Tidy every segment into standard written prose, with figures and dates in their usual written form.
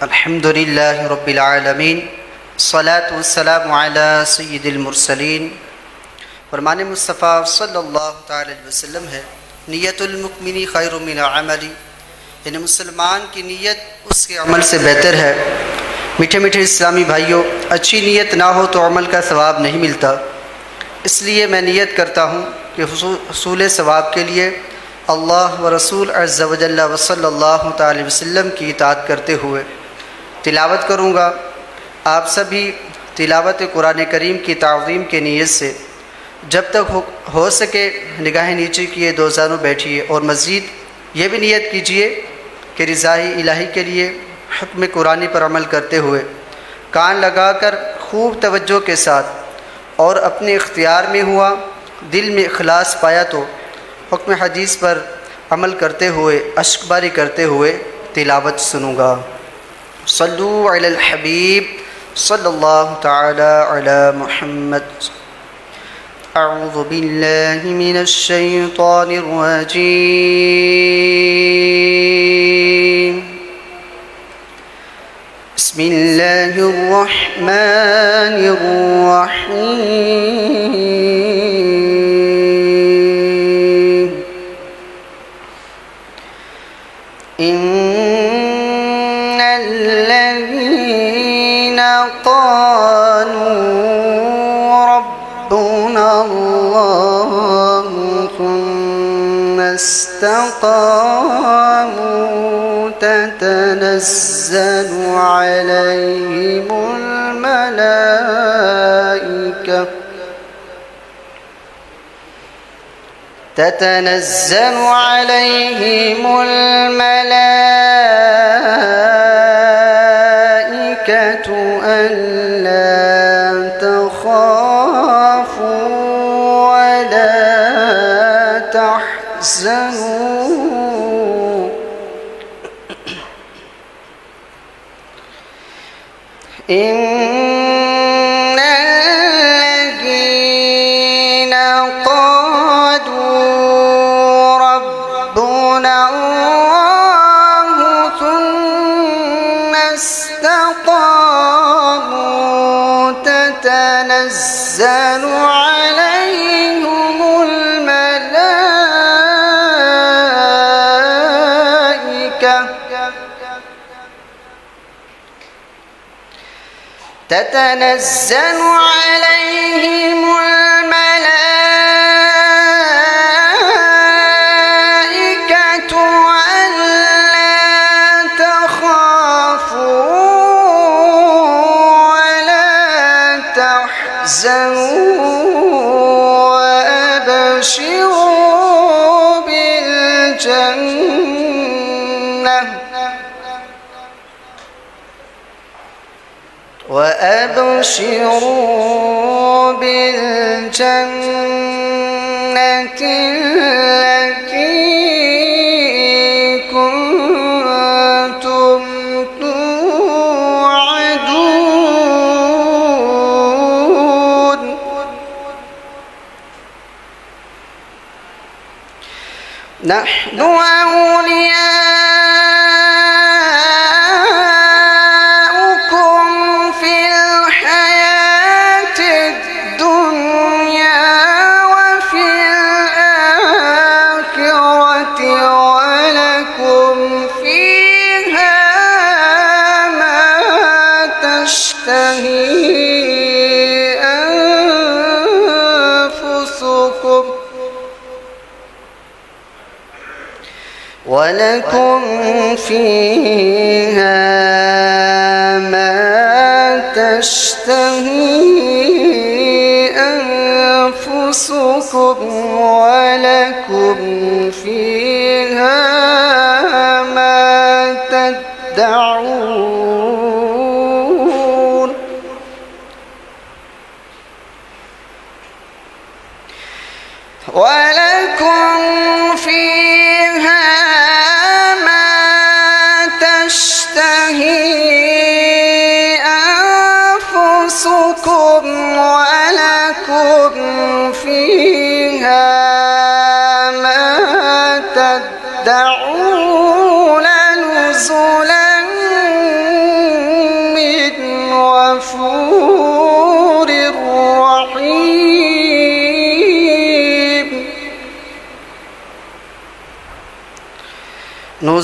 الحمد للہ رب العالمین، الصلاۃ والسلام علی سید المرسلین۔ فرمان مصطفیٰ صلی اللہ تعالی علیہ وسلم ہے، نیت المؤمن خیر من عملی، یعنی مسلمان کی نیت اس کے عمل سے بہتر ہے۔ میٹھے میٹھے اسلامی بھائیوں، اچھی نیت نہ ہو تو عمل کا ثواب نہیں ملتا، اس لیے میں نیت کرتا ہوں کہ حصول ثواب کے لیے اللہ و رسول عز و جل و صلی اللہ تعالی وسلم کی اطاعت کرتے ہوئے تلاوت کروں گا۔ آپ سبھی تلاوت قرآن کریم کی تعظیم کے نیت سے جب تک ہو سکے نگاہیں نیچے کیے دو زانوں بیٹھیے، اور مزید یہ بھی نیت کیجیے کہ رضائے الہی کے لیے حکم قرآنی پر عمل کرتے ہوئے کان لگا کر خوب توجہ کے ساتھ اور اپنے اختیار میں ہوا، دل میں اخلاص پایا تو حکم حدیث پر عمل کرتے ہوئے اشک باری کرتے ہوئے تلاوت سنوں گا۔ صلو علی الحبیب صلی اللہ تعالی علی محمد۔ اعوذ باللہ من الشیطان الرجیم، بسم اللہ الرحمن الرحیم۔ ان الذین قالوا ربنا اللہ ثم استقاموا تتنزل عليهم الملائكة ألا تخافوا ولا تحزنوا إن الذين قالوا ربنا الله ثم استقاموا تتنزل عليهم الملائكة ألا تخافوا ولا تحزنوا وأبشروا بالجنة التي كنتم توعدون نحن أولياؤكم في الحياة الدنيا وفي الآخرة ولكم فيها ما تشتهي أنفسكم ولكم فيها ما تشتهي أنفسكم ولكم فيها ما تدعون ولكم فيها تشتهي أنفسكم ولكم فيها ما تدعون نزلا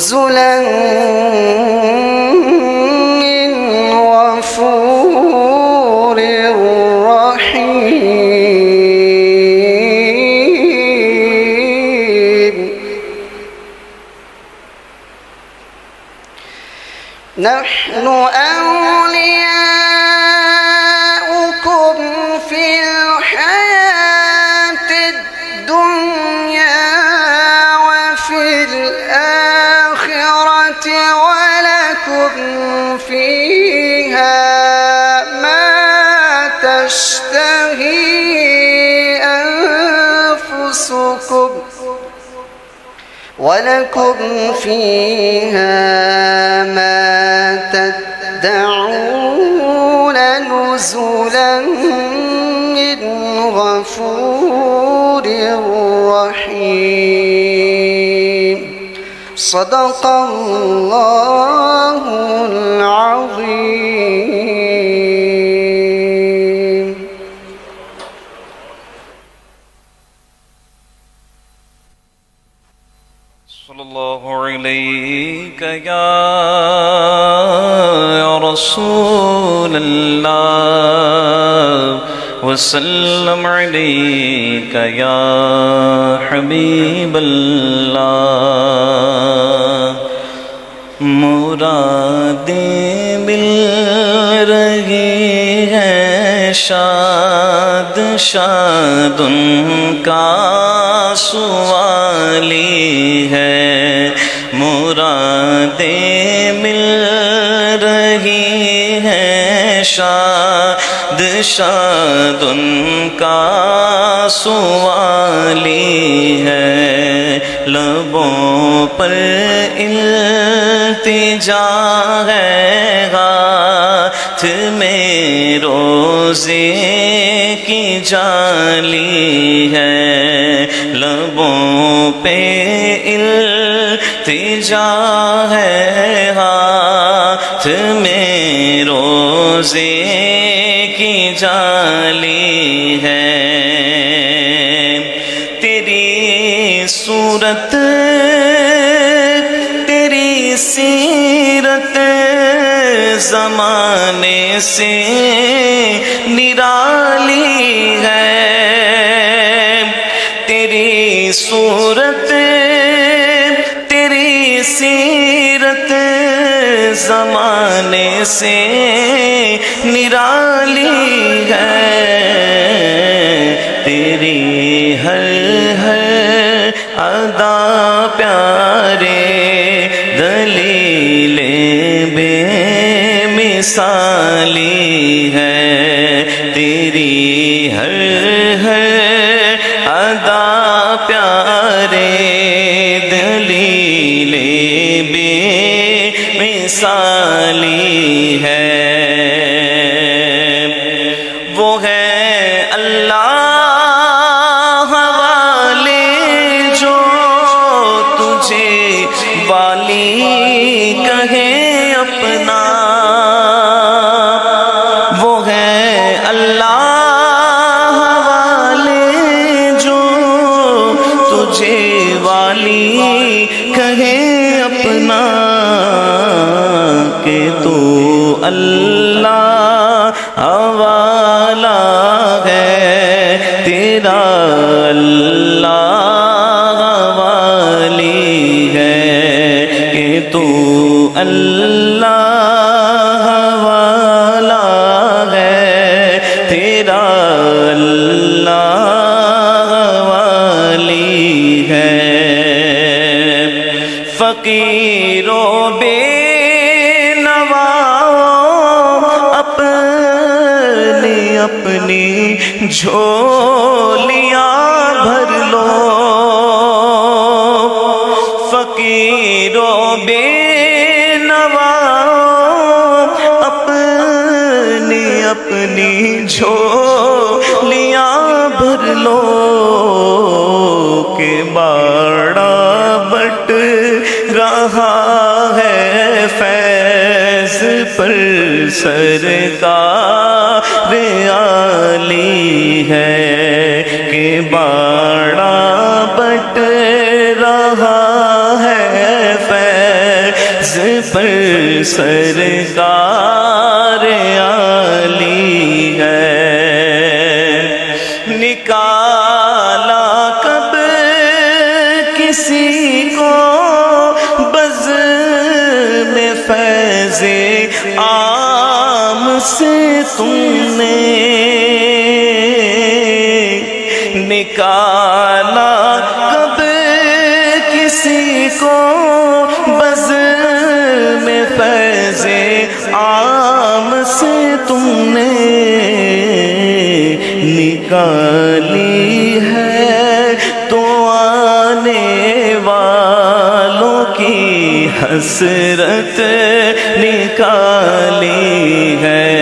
نزلا من غفور رحيم نحن أولياؤكم في الحياة الدنيا وفي الآخرة ولكم فيها ما تشتهي أنفسكم ولكم فيها ما تدعون نزلا من غفور رحيم صدق الله العظيم. صلی اللہ علیہ یا رسول اللہ وسلم علیک یا حبیب اللہ. مرادیں مل رہی ہیں شاد شاد ان کا سوالی ہے. مرادیں مل رہی ہیں شاد شاد ان کا سوالی ہے. لبوں پر التجا ہے ہاتھ میں روزے کی جالی ہے. لبوں پہ التجا ہے ہاتھ میں روزے کی جالی ہے. تیری صورت تیری سیرت زمانے سے نرالی ہے. تیری صورت تیری سیرت زمانے سے نرالی ہے. تیری ہر ادا پیارے دلیل بے مثالی ہے. تیری ہر ادا پیارے دلیل بے مثالی ہے. وہ ہے اللہ والے جو تجھے والی کہے اپنا. وہ ہے اللہ والے جو تجھے والی کہے اپنا. کہ تو اللہ والا ہے تیرا اللہ والی ہے. کہ تو اللہ والا ہے تیرا اللہ والی ہے. فقیر و بے اپنی جھولیاں بھر لو. فقیر و بے نوا اپنی جھولیاں بھر لو. کہ باڑا بٹ رہا ہے فیض پر سرکار عالی ہے. کہ باڑا بٹ رہا ہے فیض پر سرکار عالی ہے، نکالا کب کسی کو بزم فیض عام سے تم نے، نکالا کب کسی کو بزم فیض عام سے تم نے، نکالی ہے تو آنے والوں کی حسرت نکالی ہے،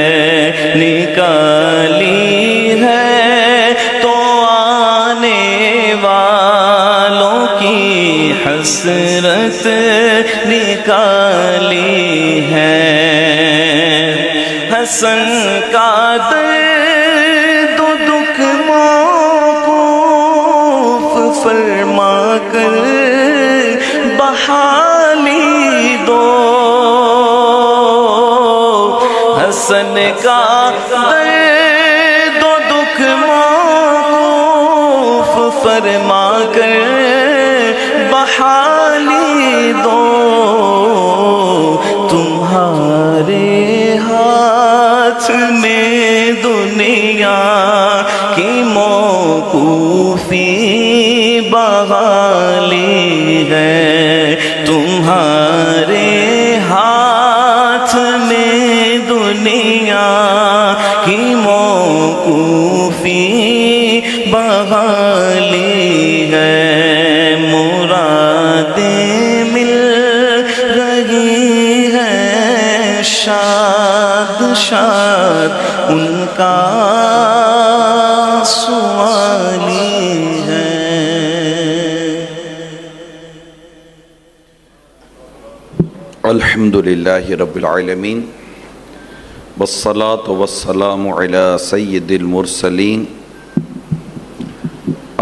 نکالی ہے تو آنے والوں کی حسرت نکالی ہے، حسن کا درد و دکھ موقوف فرما کر بحالی دو، حسن کا درد و دکھ موقوف فرما کر بحالی دو، تمہارے ہاتھ میں دنیا کی موقوفی بحالی ہے، تمہارے ہاتھ میں دنیا کی موقوفی بحالی ہے، مرادیں مل رہی ہیں شاد شاد ان کا سوالی ہے۔ الحمدللہ رب العالمین والصلاة والسلام علی سید المرسلین،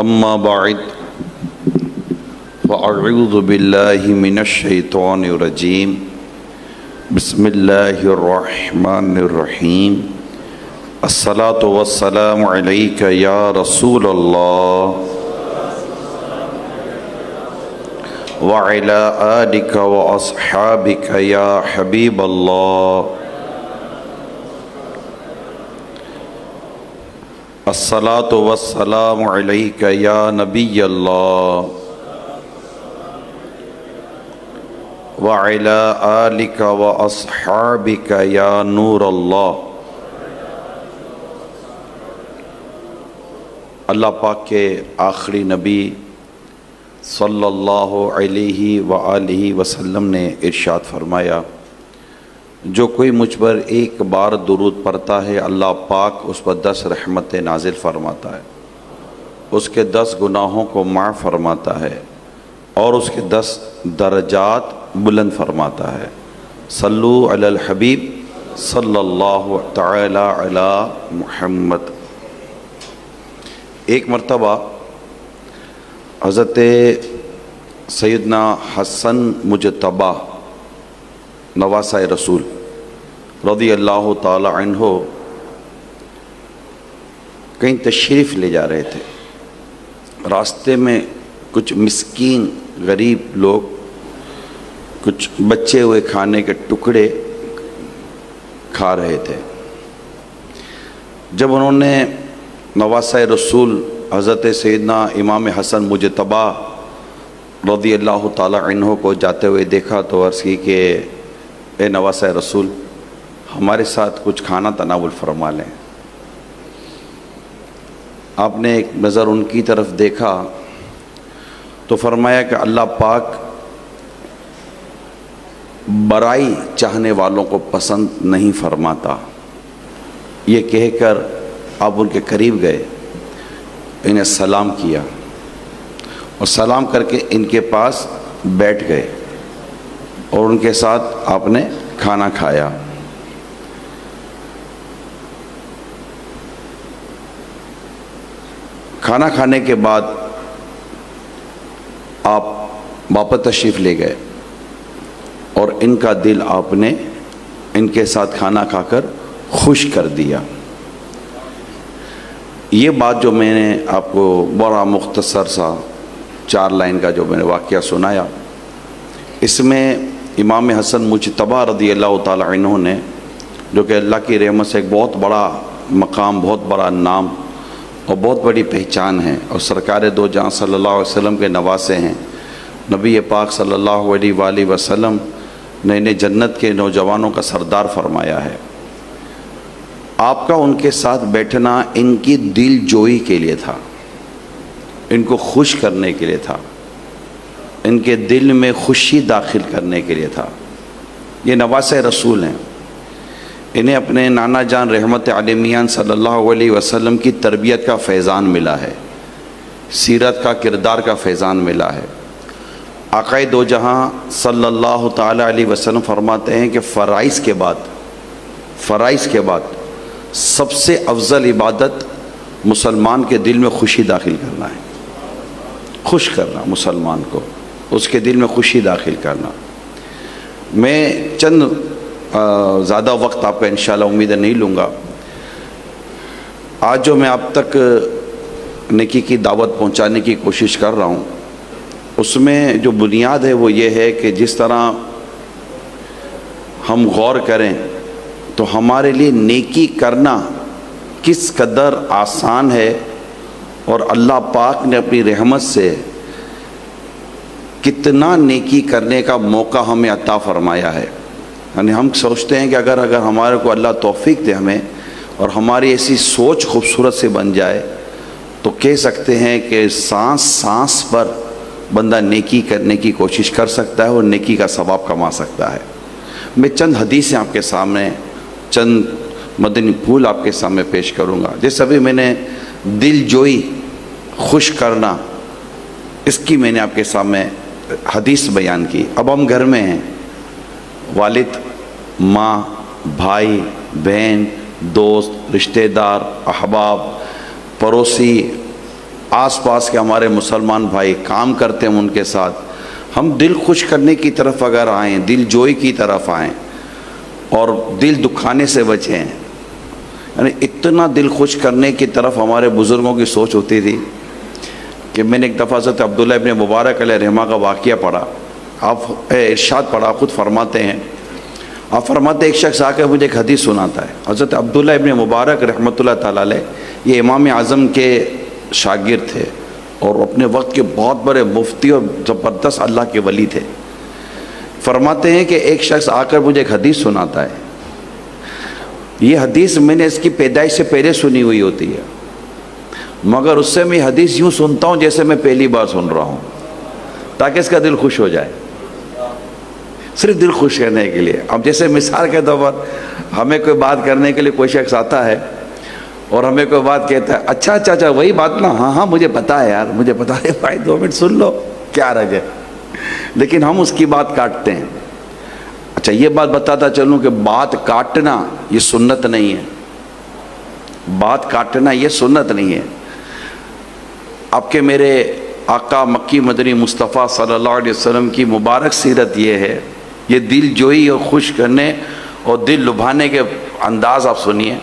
اما بعد فاعوذ باللہ من الشیطان الرجیم، بسم اللہ الرحمن الرحیم، الصلاة والسلام علیک یا رسول اللہ وعلی آلک واصحابک یا حبیب اللہ، الصلاة والسلام علیک یا نبی اللہ وعلی آلک واصحابک یا نور اللہ۔ اللہ پاک کے آخری نبی صلی اللہ علیہ وآلہ وسلم نے ارشاد فرمایا، جو کوئی مجھ پر ایک بار درود پڑھتا ہے اللہ پاک اس پر 10 رحمتیں نازل فرماتا ہے، اس کے 10 گناہوں کو معاف فرماتا ہے اور اس کے 10 درجات بلند فرماتا ہے۔ صلو علی الحبیب صلی اللہ تعالی علی محمد۔ ایک مرتبہ حضرت سیدنا حسن مجتبی نواسہ رسول رضی اللہ تعالی عنہ کہیں تشریف لے جا رہے تھے، راستے میں کچھ مسکین غریب لوگ کچھ بچے ہوئے کھانے کے ٹکڑے کھا رہے تھے۔ جب انہوں نے نواسہ رسول حضرت سیدنا امام حسن مجتبی رضی اللہ تعالی عنہ کو جاتے ہوئے دیکھا تو عرض کی کہ اے نواسہ رسول ہمارے ساتھ کچھ کھانا تناول فرما لیں۔ آپ نے ایک نظر ان کی طرف دیکھا تو فرمایا کہ اللہ پاک برائی چاہنے والوں کو پسند نہیں فرماتا۔ یہ کہہ کر آپ ان کے قریب گئے، انہیں سلام کیا اور سلام کر کے ان کے پاس بیٹھ گئے اور ان کے ساتھ آپ نے کھانا کھایا۔ کھانا کھانے کے بعد آپ واپس تشریف لے گئے اور ان کا دل آپ نے ان کے ساتھ کھانا کھا کر خوش کر دیا۔ یہ بات جو میں نے آپ کو بڑا مختصر سا 4 لائن کا جو میں نے واقعہ سنایا، اس میں امام حسن مجتبیٰ رضی اللہ تعالی عنہ نے، جو کہ اللہ کی رحمت سے ایک بہت بڑا مقام، بہت بڑا نام اور بہت بڑی پہچان ہے، اور سرکار دو جہاں صلی اللہ علیہ وسلم کے نواسے ہیں، نبی پاک صلی اللہ علیہ وآلہ وسلم نے انہیں جنت کے نوجوانوں کا سردار فرمایا ہے۔ آپ کا ان کے ساتھ بیٹھنا ان کی دل جوئی کے لیے تھا، ان کو خوش کرنے کے لیے تھا، ان کے دل میں خوشی داخل کرنے کے لیے تھا۔ یہ نواسے رسول ہیں، انہیں اپنے نانا جان رحمت عالمیان صلی اللہ علیہ وسلم کی تربیت کا فیضان ملا ہے، سیرت کا، کردار کا فیضان ملا ہے۔ آقا دو جہاں صلی اللہ تعالی علیہ وسلم فرماتے ہیں کہ فرائض کے بعد سب سے افضل عبادت مسلمان کے دل میں خوشی داخل کرنا ہے، خوش کرنا مسلمان کو، اس کے دل میں خوشی داخل کرنا۔ میں چند زیادہ وقت آپ کا انشاءاللہ امید نہیں لوں گا۔ آج جو میں آپ تک نیکی کی دعوت پہنچانے کی کوشش کر رہا ہوں، اس میں جو بنیاد ہے وہ یہ ہے کہ جس طرح ہم غور کریں تو ہمارے لیے نیکی کرنا کس قدر آسان ہے، اور اللہ پاک نے اپنی رحمت سے کتنا نیکی کرنے کا موقع ہمیں عطا فرمایا ہے۔ یعنی ہم سوچتے ہیں کہ اگر ہمارے کو اللہ توفیق دے ہمیں، اور ہماری ایسی سوچ خوبصورت سے بن جائے، تو کہہ سکتے ہیں کہ سانس سانس پر بندہ نیکی کرنے کی کوشش کر سکتا ہے اور نیکی کا ثواب کما سکتا ہے۔ میں چند حدیثیں آپ کے سامنے، چند مدنی پھول آپ کے سامنے پیش کروں گا۔ جیسے ابھی میں نے دل جوئی، خوش کرنا، اس کی میں نے آپ کے سامنے حدیث بیان کی۔ اب ہم گھر میں ہیں، والد، ماں، بھائی، بہن، دوست، رشتہ دار، احباب، پڑوسی، آس پاس کے ہمارے مسلمان بھائی کام کرتے ہیں، ان کے ساتھ ہم دل خوش کرنے کی طرف اگر آئیں، دل جوئی کی طرف آئیں اور دل دکھانے سے بچیں، یعنی اتنا دل خوش کرنے کی طرف ہمارے بزرگوں کی سوچ ہوتی تھی کہ میں نے ایک دفعہ حضرت عبداللہ ابن مبارک علیہ رحمہ کا واقعہ پڑھا۔ آپ ارشاد پڑھا، خود فرماتے ہیں، آپ فرماتے ایک شخص آ کے مجھے ایک حدیث سناتا ہے۔ حضرت عبداللہ ابن مبارک رحمۃ اللہ تعالیٰ علیہ یہ امام اعظم کے شاگرد تھے اور اپنے وقت کے بہت بڑے مفتی اور زبردست اللہ کے ولی تھے۔ فرماتے ہیں کہ ایک شخص آ کر مجھے ایک حدیث سناتا ہے۔ یہ حدیث میں نے اس کی پیدائش سے پہلے سنی ہوئی ہوتی ہے، مگر اس سے میں حدیث یوں سنتا ہوں جیسے میں پہلی بار سن رہا ہوں، تاکہ اس کا دل خوش ہو جائے، صرف دل خوش کرنے کے لیے۔ اب جیسے مثال کے طور پر ہمیں کوئی بات کرنے کے لیے کوئی شخص آتا ہے اور ہمیں کوئی بات کہتا ہے، اچھا وہی بات نا، ہاں مجھے پتا ہے یار، مجھے پتا ہے بھائی، 2 منٹ سن لو، کیا رج ہے، لیکن ہم اس کی بات کاٹتے ہیں۔ اچھا یہ بات بتاتا چلوں کہ بات کاٹنا یہ سنت نہیں ہے، بات کاٹنا یہ سنت نہیں ہے۔ آپ کے میرے آقا مکی مدنی مصطفیٰ صلی اللہ علیہ وسلم کی مبارک سیرت یہ ہے، یہ دل جوئی اور خوش کرنے اور دل لبھانے کے انداز آپ سنیے۔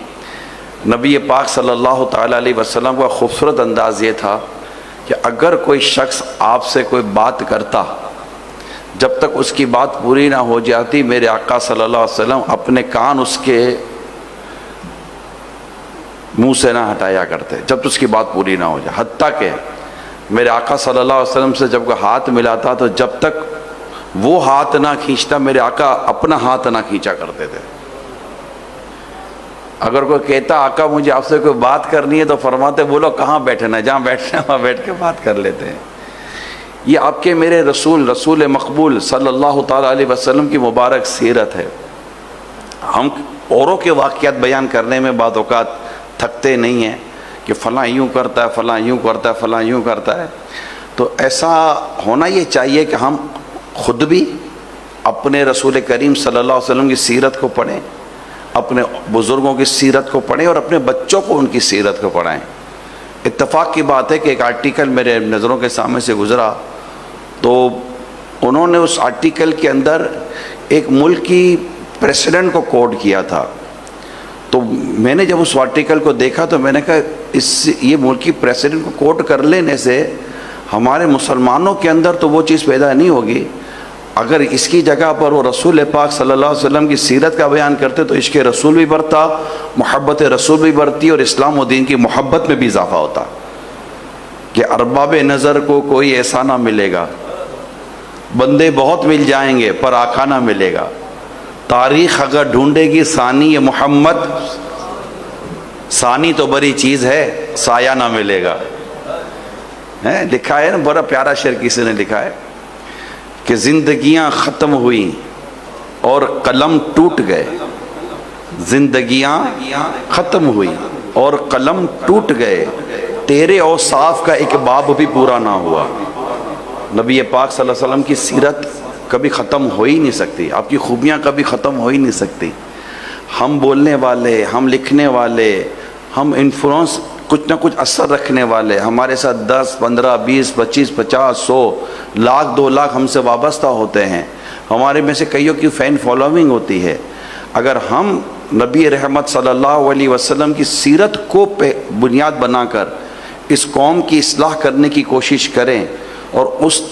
نبی پاک صلی اللہ تعالیٰ علیہ وسلم کا خوبصورت انداز یہ تھا کہ اگر کوئی شخص آپ سے کوئی بات کرتا، جب تک اس کی بات پوری نہ ہو جاتی، میرے آقا صلی اللہ علیہ وسلم اپنے کان اس کے منہ سے نہ ہٹایا کرتے جب تک اس کی بات پوری نہ ہو جائے۔ حتیٰ کہ میرے آقا صلی اللہ علیہ وسلم سے جب کوئی ہاتھ ملاتا تو جب تک وہ ہاتھ نہ کھینچتا، میرے آقا اپنا ہاتھ نہ کھینچا کرتے تھے۔ اگر کوئی کہتا آقا مجھے آپ سے کوئی بات کرنی ہے، تو فرماتے بولو کہاں بیٹھنا ہے، جہاں بیٹھنا ہے وہاں بیٹھ کے بات کر لیتے ہیں۔ یہ آپ کے میرے رسول مقبول صلی اللہ تعالیٰ علیہ وسلم کی مبارک سیرت ہے۔ ہم اوروں کے واقعات بیان کرنے میں بعض اوقات تھکتے نہیں ہیں کہ فلاں یوں کرتا ہے، فلاں یوں کرتا ہے، فلاں یوں کرتا ہے۔ تو ایسا ہونا یہ چاہیے کہ ہم خود بھی اپنے رسول کریم صلی اللہ علیہ وسلم کی سیرت کو پڑھیں، اپنے بزرگوں کی سیرت کو پڑھیں اور اپنے بچوں کو ان کی سیرت کو پڑھائیں۔ اتفاق کی بات ہے کہ ایک آرٹیکل میرے نظروں کے سامنے سے گزرا، تو انہوں نے اس آرٹیکل کے اندر ایک ملک کی پریسیڈنٹ کو کوٹ کیا تھا. تو میں نے جب اس آرٹیکل کو دیکھا تو میں نے کہا یہ ملک کی پریسیڈنٹ کو کوٹ کر لینے سے ہمارے مسلمانوں کے اندر تو وہ چیز پیدا نہیں ہوگی. اگر اس کی جگہ پر وہ رسول پاک صلی اللہ علیہ وسلم کی سیرت کا بیان کرتے تو عشق رسول بھی بڑھتا, محبت رسول بھی بڑھتی, اور اسلام و دین کی محبت میں بھی اضافہ ہوتا کہ ارباب نظر کو کوئی ایسا نہ ملے گا, بندے بہت مل جائیں گے پر آقا نہ ملے گا, تاریخ اگر ڈھونڈے گی ثانی محمد, ثانی تو بڑی چیز ہے, سایہ نہ ملے گا. لکھا ہے نا, بڑا پیارا شعر کسی نے لکھا ہے کہ زندگیاں ختم ہوئیں اور قلم ٹوٹ گئے, زندگیاں ختم ہوئیں اور قلم ٹوٹ گئے, تیرے اوصاف کا ایک باب بھی پورا نہ ہوا. نبی پاک صلی اللہ علیہ وسلم کی سیرت کبھی ختم ہو ہی نہیں سکتی, آپ کی خوبیاں کبھی ختم ہو ہی نہیں سکتی. ہم بولنے والے, ہم لکھنے والے, ہم انفلوئنس کچھ نہ کچھ اثر رکھنے والے, ہمارے ساتھ 10, 15, 20, 25, 50, 100, لاکھ 2 لاکھ ہم سے وابستہ ہوتے ہیں. ہمارے میں سے کئیوں کی فین فالوئنگ ہوتی ہے. اگر ہم نبی رحمت صلی اللہ علیہ وسلم کی سیرت کو بنیاد بنا کر اس قوم کی اصلاح کرنے کی کوشش کریں اور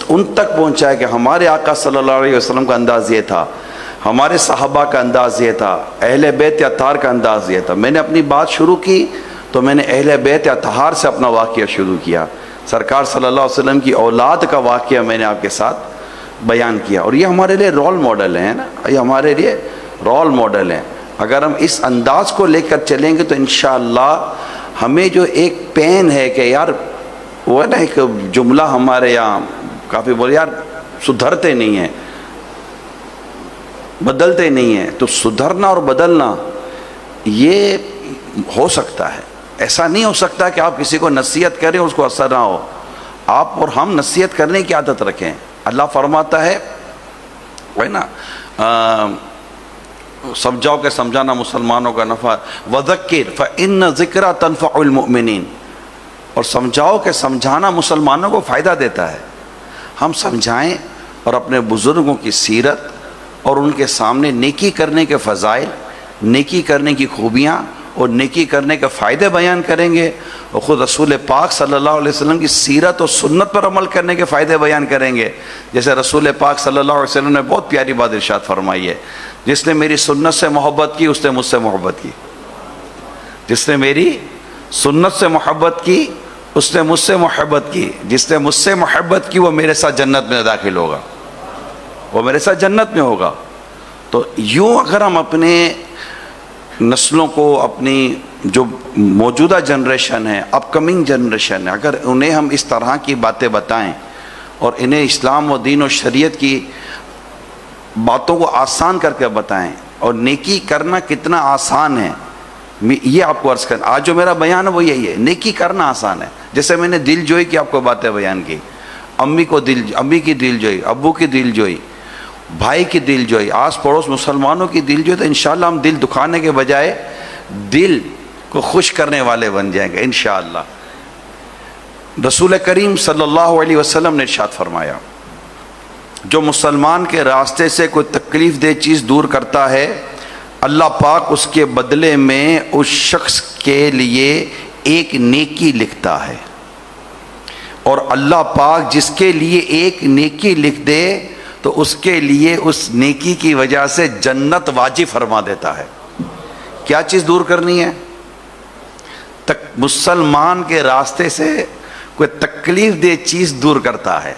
ان تک پہنچائے کہ ہمارے آقا صلی اللہ علیہ وسلم کا انداز یہ تھا, ہمارے صحابہ کا انداز یہ تھا, اہل بیت اطہار کا انداز یہ تھا. میں نے اپنی بات شروع کی تو میں نے اہل بیت اطہار سے اپنا واقعہ شروع کیا. سرکار صلی اللہ علیہ وسلم کی اولاد کا واقعہ میں نے آپ کے ساتھ بیان کیا, اور یہ ہمارے لیے رول ماڈل ہیں نا, یہ ہمارے لیے رول ماڈل ہیں. اگر ہم اس انداز کو لے کر چلیں گے تو انشاءاللہ ہمیں جو ایک پین ہے کہ یار وہ ہے نا ایک جملہ ہمارے یہاں کافی بولے یار سدھرتے نہیں ہیں, بدلتے نہیں ہیں, تو سدھرنا اور بدلنا یہ ہو سکتا ہے. ایسا نہیں ہو سکتا کہ آپ کسی کو نصیحت کریں اس کو اثر نہ ہو. آپ اور ہم نصیحت کرنے کی عادت رکھیں. اللہ فرماتا ہے نا سمجھاؤ کہ سمجھانا مسلمانوں کا نفع, وذکر فإن ذکرہ تنفع المؤمنین, اور سمجھاؤ کہ سمجھانا مسلمانوں کو فائدہ دیتا ہے. ہم سمجھائیں اور اپنے بزرگوں کی سیرت اور ان کے سامنے نیکی کرنے کے فضائل, نیکی کرنے کی خوبیاں اور نیکی کرنے کے فائدے بیان کریں گے, اور خود رسول پاک صلی اللہ علیہ وسلم کی سیرت اور سنت پر عمل کرنے کے فائدے بیان کریں گے. جیسے رسول پاک صلی اللہ علیہ وسلم نے بہت پیاری بات ارشاد فرمائی ہے, جس نے میری سنت سے محبت کی اس نے مجھ سے محبت کی, جس نے میری سنت سے محبت کی اس نے مجھ سے محبت کی, جس نے مجھ سے محبت کی وہ میرے ساتھ جنت میں داخل ہوگا, وہ میرے ساتھ جنت میں ہوگا. تو یوں اگر ہم اپنے نسلوں کو, اپنی جو موجودہ جنریشن ہے, اپ کمنگ جنریشن ہے, اگر انہیں ہم اس طرح کی باتیں بتائیں اور انہیں اسلام و دین و شریعت کی باتوں کو آسان کر کے بتائیں, اور نیکی کرنا کتنا آسان ہے یہ آپ کو عرض کریں. آج جو میرا بیان ہے وہ یہی ہے, نیکی کرنا آسان ہے. جیسے میں نے دل جوئی کی آپ کو باتیں بیان کی, امی کی دل جوئی, ابو کی دل جوئی, بھائی کی دل جوئی, آس پڑوس مسلمانوں کی دل جوئی, تو انشاءاللہ ہم دل دکھانے کے بجائے دل کو خوش کرنے والے بن جائیں گے انشاءاللہ. رسول کریم صلی اللہ علیہ وسلم نے ارشاد فرمایا, جو مسلمان کے راستے سے کوئی تکلیف دہ چیز دور کرتا ہے اللہ پاک اس کے بدلے میں اس شخص کے لیے ایک نیکی لکھتا ہے, اور اللہ پاک جس کے لیے ایک نیکی لکھ دے تو اس کے لیے اس نیکی کی وجہ سے جنت واجب فرما دیتا ہے. کیا چیز دور کرنی ہے؟ مسلمان کے راستے سے کوئی تکلیف دہ چیز دور کرتا ہے.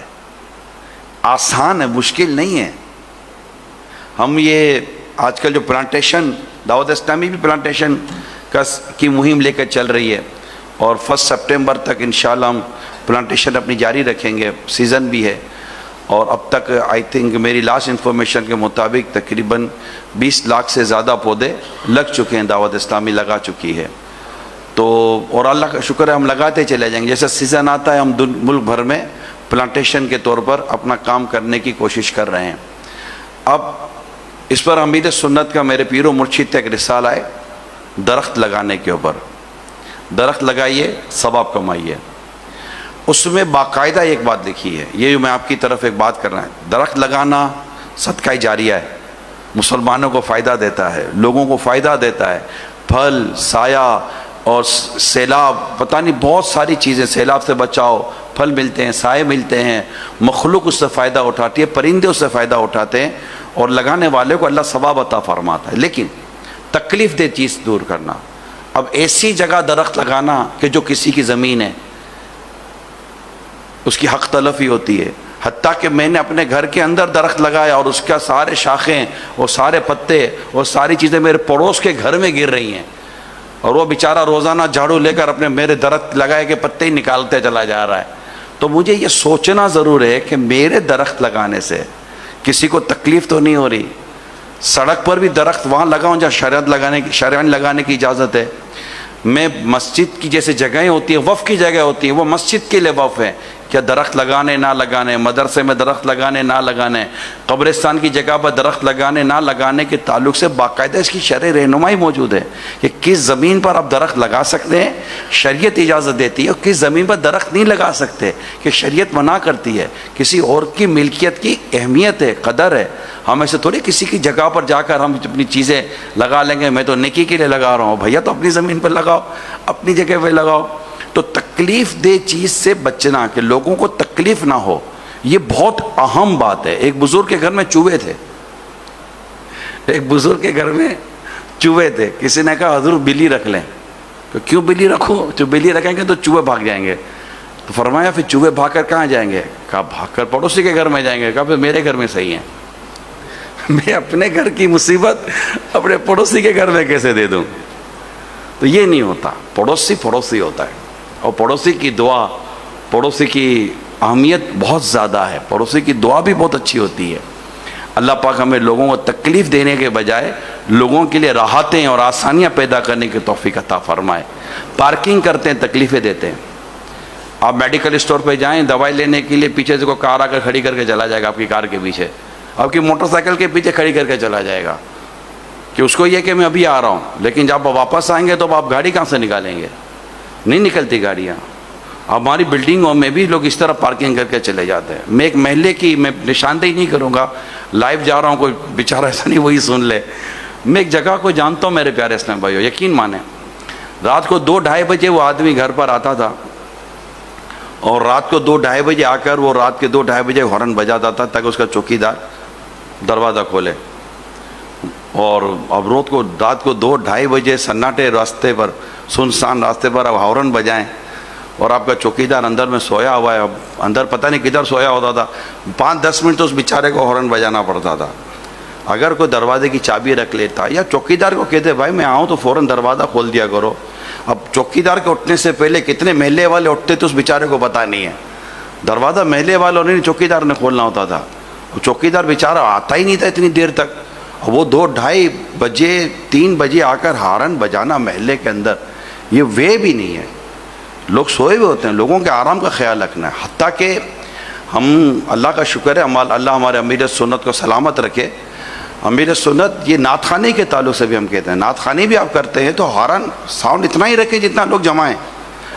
آسان ہے, مشکل نہیں ہے. ہم یہ آج کل جو پلانٹیشن, دعوت اسلامی بھی پلانٹیشن کی مہم لے کر چل رہی ہے, اور 1 سپٹمبر تک انشاءاللہ ہم پلانٹیشن اپنی جاری رکھیں گے, سیزن بھی ہے. اور اب تک آئی تھنک میری لاسٹ انفارمیشن کے مطابق تقریباً 20 لاکھ سے زیادہ پودے لگ چکے ہیں, دعوت اسلامی لگا چکی ہے. تو اور اللہ کا شکر ہے ہم لگاتے چلے جائیں گے. جیسا سیزن آتا ہے ہم ملک بھر میں پلانٹیشن کے طور پر اپنا کام کرنے کی کوشش کر رہے ہیں. اب اس پر امیر سنت کا میرے پیر و مرشد کا ایک رسالہ ہے درخت لگانے کے اوپر. درخت لگائیے ثواب کمائیے. اس میں باقاعدہ ایک بات لکھی ہے, یہ میں آپ کی طرف ایک بات کر رہا ہوں, درخت لگانا صدقہ جاریہ ہے. مسلمانوں کو فائدہ دیتا ہے، لوگوں کو فائدہ دیتا ہے، پھل، سایہ اور سیلاب، پتہ نہیں بہت ساری چیزیں، سیلاب سے بچاؤ، پھل ملتے ہیں، سائے ملتے ہیں، مخلوق اس سے فائدہ اٹھاتی ہے، پرندے اس سے فائدہ اٹھاتے ہیں، اور لگانے والے کو اللہ ثواب عطا فرماتا ہے۔ لیکن تکلیف دہ چیز دور کرنا، اب ایسی جگہ درخت لگانا کہ جو کسی کی زمین ہے، اس کی حق تلفی ہوتی ہے، حتیٰ کہ میں نے اپنے گھر کے اندر درخت لگایا اور اس کا سارے شاخیں اور سارے پتے اور ساری چیزیں میرے پڑوس کے گھر میں گر رہی ہیں، اور وہ بیچارہ روزانہ جھاڑو لے کر اپنے میرے درخت لگائے کے پتے ہی نکالتے چلا جا رہا ہے۔ تو مجھے یہ سوچنا ضرور ہے کہ میرے درخت لگانے سے کسی کو تکلیف تو نہیں ہو رہی۔ سڑک پر بھی درخت وہاں لگاؤں جہاں شریعت لگانے کی اجازت ہے۔ میں مسجد کی جیسے جگہیں ہوتی ہیں، وقف کی جگہ ہوتی ہیں، وہ مسجد کے لیے وقف ہے، کیا درخت لگانے نہ لگانے، مدرسے میں درخت لگانے نہ لگانے، قبرستان کی جگہ پر درخت لگانے نہ لگانے کے تعلق سے باقاعدہ اس کی شرعی رہنمائی موجود ہے کہ کس زمین پر آپ درخت لگا سکتے ہیں، شریعت اجازت دیتی ہے، اور کس زمین پر درخت نہیں لگا سکتے کہ شریعت منع کرتی ہے۔ کسی اور کی ملکیت کی اہمیت ہے، قدر ہے، ہم ایسے تھوڑی کسی کی جگہ پر جا کر ہم اپنی چیزیں لگا لیں گے، میں تو نیکی کے لیے لگا رہا ہوں، بھیا تو اپنی زمین پر لگاؤ، اپنی جگہ پہ لگاؤ۔ تو تکلیف دہ چیز سے بچنا، کہ لوگوں کو تکلیف نہ ہو، یہ بہت اہم بات ہے۔ ایک بزرگ کے گھر میں چوہے تھے، ایک بزرگ کے گھر میں چوہے تھے، کسی نے کہا حضور بلی رکھ لیں، تو کیوں بلی رکھو، جو بلی رکھیں گے تو چوہے بھاگ جائیں گے۔ تو فرمایا پھر چوہے بھاگ کر کہاں جائیں گے؟ کہا بھاگ کر پڑوسی کے گھر میں جائیں گے۔ کہا پھر میرے گھر میں صحیح ہے، میں اپنے گھر کی مصیبت اپنے پڑوسی کے گھر میں کیسے دے دوں؟ تو یہ نہیں ہوتا، پڑوسی پڑوسی ہوتا ہے، اور پڑوسی کی دعا، پڑوسی کی اہمیت بہت زیادہ ہے، پڑوسی کی دعا بھی بہت اچھی ہوتی ہے۔ اللہ پاک ہمیں لوگوں کو تکلیف دینے کے بجائے لوگوں کے لیے راحتیں اور آسانیاں پیدا کرنے کی توفیق عطا فرمائے۔ پارکنگ کرتے ہیں، تکلیفیں دیتے ہیں۔ آپ میڈیکل اسٹور پہ جائیں دوائی لینے کے لیے، پیچھے سے کوئی کار آ کر کھڑی کر کے چلا جائے گا، آپ کی کار کے پیچھے، آپ کی موٹر سائیکل کے پیچھے کھڑی کر کے چلا جائے گا، کہ اس کو یہ کہ میں ابھی آ رہا ہوں، لیکن جب واپس آئیں گے تو آپ گاڑی کہاں سے نکالیں گے؟ نہیں نکلتی گاڑیاں۔ ہماری بلڈنگوں میں بھی لوگ اس طرح پارکنگ کر کے چلے جاتے ہیں۔ میں ایک محلے کی، میں نشاندہی نہیں کروں گا، لائیو جا رہا ہوں، کوئی بیچارہ ایسا نہیں وہی سن لے۔ میں ایک جگہ کو جانتا ہوں میرے پیارے اسلام بھائیو، یقین مانیں، رات کو 2-2:30 بجے وہ آدمی گھر پر آتا تھا، اور رات کو 2-2:30 بجے آ کر وہ رات کے 2-2:30 بجے ہارن بجاتا تھا تاکہ اس کا چوکی دار دروازہ کھولے۔ اور اب رات کو 2-2:30 بجے سناٹے راستے پر، سنسان راستے پر اب ہارن بجائیں، اور آپ کا چوکیدار اندر میں سویا ہوا ہے، اب اندر پتہ نہیں کدھر سویا ہوتا تھا، 5-10 منٹ تو اس بیچارے کو ہارن بجانا پڑتا تھا۔ اگر کوئی دروازے کی چابی رکھ لیتا یا چوکیدار کو کہتے بھائی میں آؤں تو فوراً دروازہ کھول دیا کرو، اب چوکیدار کے اٹھنے سے پہلے کتنے محلے والے اٹھتے تو اس بیچارے کو پتہ نہیں ہے، دروازہ محلے والوں نے چوکیدار نے کھولنا ہوتا تھا، چوکیدار بیچارہ آتا ہی نہیں تھا اتنی دیر تک۔ وہ 2-2:30 بجے 3 بجے آ کر ہارن بجانا محلے کے اندر، یہ وے بھی نہیں ہے۔ لوگ سوئے ہوئے ہوتے ہیں، لوگوں کے آرام کا خیال رکھنا ہے۔ حتیٰ کہ ہم، اللہ کا شکر ہے، اللہ ہمارے امیر سنت کو سلامت رکھے، امیر سنت یہ نعت خوانی کے تعلق سے بھی ہم کہتے ہیں، نعت خوانی بھی آپ کرتے ہیں تو ہارن ساؤنڈ اتنا ہی رکھیں جتنا لوگ جمع ہیں۔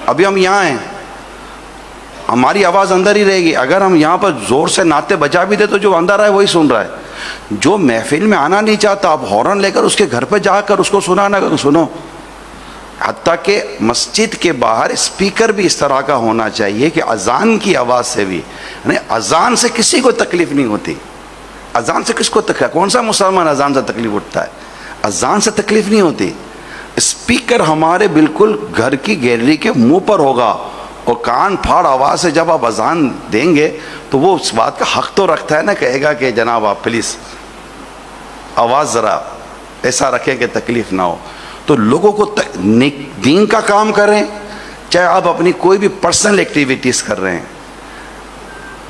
ابھی ہم یہاں ہیں، ہماری آواز اندر ہی رہے گی، اگر ہم یہاں پر زور سے نعتیں بجا بھی دے تو جو اندر آئے وہی سن رہا ہے۔ جو محفل میں آنا نہیں چاہتا، آپ ہارن لے کر اس کے گھر پہ جا کر اس کو سنانا سنو۔ حتیٰ کہ مسجد کے باہر اسپیکر بھی اس طرح کا ہونا چاہیے کہ اذان کی آواز سے بھی، یعنی اذان سے کسی کو تکلیف نہیں ہوتی۔ اذان سے کس کو تکلیف؟ کون سا مسلمان اذان سے تکلیف اٹھتا ہے؟ اذان سے تکلیف نہیں ہوتی۔ اسپیکر ہمارے بالکل گھر کی گیلری کے منہ پر ہوگا، اور کان پھاڑ آواز سے جب آپ اذان دیں گے تو وہ اس بات کا حق تو رکھتا ہے نا، کہے گا کہ جناب آپ پلیز آواز ذرا ایسا رکھیں کہ تکلیف نہ ہو۔ تو لوگوں کو دین کا کام کریں، چاہے آپ اپنی کوئی بھی پرسنل ایکٹیویٹیز کر رہے ہیں،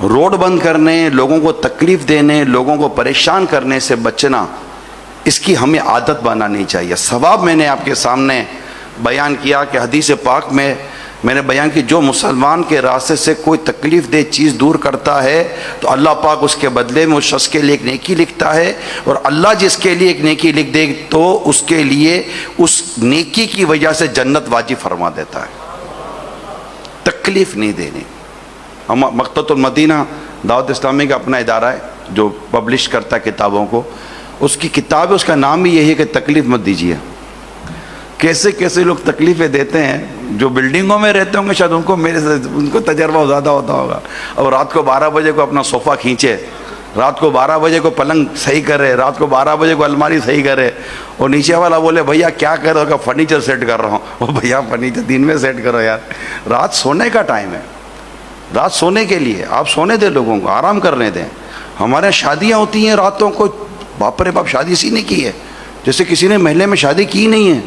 روڈ بند کرنے، لوگوں کو تکلیف دینے، لوگوں کو پریشان کرنے سے بچنا، اس کی ہمیں عادت بنانی چاہیے۔ ثواب میں نے آپ کے سامنے بیان کیا کہ حدیث پاک میں نے بیان کی، جو مسلمان کے راستے سے کوئی تکلیف دہ چیز دور کرتا ہے تو اللہ پاک اس کے بدلے میں اس شخص کے لیے ایک نیکی لکھتا ہے، اور اللہ جس کے لیے ایک نیکی لکھ دے تو اس کے لیے اس نیکی کی وجہ سے جنت واجب فرما دیتا ہے۔ تکلیف نہیں دینی۔ ہم مقتۃ المدینہ دعوت اسلامی کا اپنا ادارہ ہے جو پبلش کرتا ہے کتابوں کو، اس کی کتاب ہے، اس کا نام بھی یہی ہے کہ تکلیف مت دیجیے۔ کیسے کیسے لوگ تکلیفیں دیتے ہیں، جو بلڈنگوں میں رہتے ہوں گے شاید ان کو تجربہ زیادہ ہوتا ہوگا۔ اب رات کو 12 بجے کو اپنا صوفہ کھینچے، رات کو 12 بجے کو پلنگ صحیح کرے، رات کو 12 بجے کو الماری صحیح کرے، اور نیچے والا بولے بھیا کیا کر رہے ہو؟ کہ فرنیچر سیٹ کر رہا ہوں۔ وہ بھیا فرنیچر دن میں سیٹ کرو یار، رات سونے کا ٹائم ہے، رات سونے کے لیے آپ سونے دیں، لوگوں کو آرام کرنے دیں۔ ہمارے یہاں شادیاں ہوتی ہیں راتوں کو، باپ رے باپ شادی اسی نے کی ہے جیسے کسی نے محلے میں شادی کی نہیں ہے،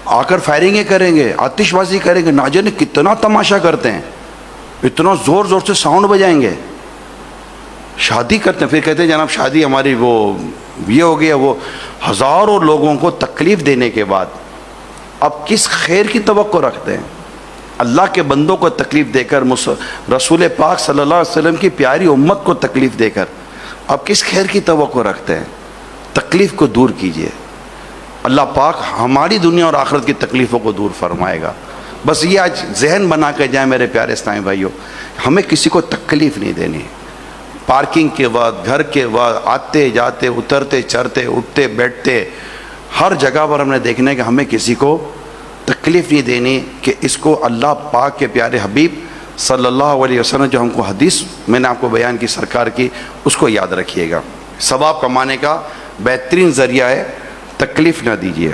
آ کر فائرنگیں کریں گے، آتش بازی کریں گے، نہ جانے کتنا تماشا کرتے ہیں، اتنا زور زور سے ساؤنڈ بجائیں گے، شادی کرتے ہیں، پھر کہتے ہیں جناب شادی ہماری وہ یہ ہو گیا۔ وہ ہزاروں لوگوں کو تکلیف دینے کے بعد اب کس خیر کی توقع رکھتے ہیں؟ اللہ کے بندوں کو تکلیف دے کر، رسول پاک صلی اللہ علیہ وسلم کی پیاری امت کو تکلیف دے کر اب کس خیر کی توقع رکھتے ہیں؟ تکلیف کو دور کیجئے، اللہ پاک ہماری دنیا اور آخرت کی تکلیفوں کو دور فرمائے گا۔ بس یہ آج ذہن بنا کے جائیں میرے پیارے اسلامی بھائیوں، ہمیں کسی کو تکلیف نہیں دینی۔ پارکنگ کے وقت، گھر کے وقت، آتے جاتے، اترتے چڑھتے، اٹھتے بیٹھتے، ہر جگہ پر ہم نے دیکھنا ہے کہ ہمیں کسی کو تکلیف نہیں دینی، کہ اس کو اللہ پاک کے پیارے حبیب صلی اللہ علیہ وسلم جو ہم کو حدیث میں نے آپ کو بیان کی سرکار کی، اس کو یاد رکھیے گا۔ ثواب کمانے کا بہترین ذریعہ ہے تکلیف نہ دیجیے۔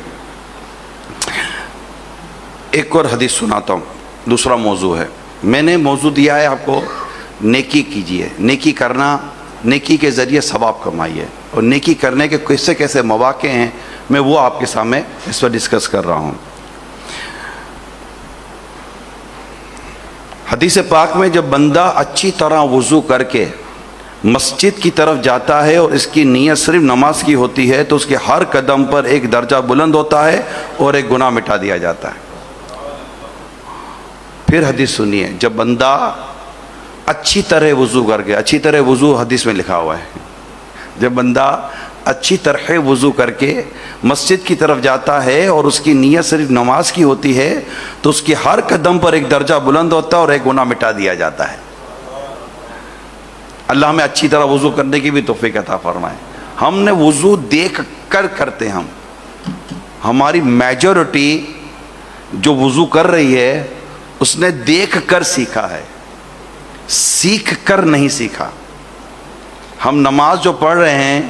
ایک اور حدیث سناتا ہوں، دوسرا موضوع ہے، میں نے موضوع دیا ہے آپ کو نیکی کیجیے، نیکی کرنا، نیکی کے ذریعے ثواب کمائیے، اور نیکی کرنے کے کیسے کیسے مواقع ہیں میں وہ آپ کے سامنے اس پر ڈسکس کر رہا ہوں۔ حدیث پاک میں جب بندہ اچھی طرح وضو کر کے مسجد کی طرف جاتا ہے اور اس کی نیت صرف نماز کی ہوتی ہے تو اس کے ہر قدم پر ایک درجہ بلند ہوتا ہے اور ایک گناہ مٹا دیا جاتا ہے۔ پھر حدیث سنیے، جب بندہ اچھی طرح وضو کر کے، اچھی طرح وضو حدیث میں لکھا ہوا ہے، جب بندہ اچھی طرح وضو کر کے مسجد کی طرف جاتا ہے اور اس کی نیت صرف نماز کی ہوتی ہے تو اس کی ہر قدم پر ایک درجہ بلند ہوتا ہے اور ایک گناہ مٹا دیا جاتا ہے۔ اللہ ہمیں اچھی طرح وضو کرنے کی بھی توفیق عطا فرمائے۔ ہم نے وضو دیکھ کر کرتے ہیں، ہماری میجورٹی جو وضو کر رہی ہے اس نے دیکھ کر سیکھا ہے، سیکھ کر نہیں سیکھا۔ ہم نماز جو پڑھ رہے ہیں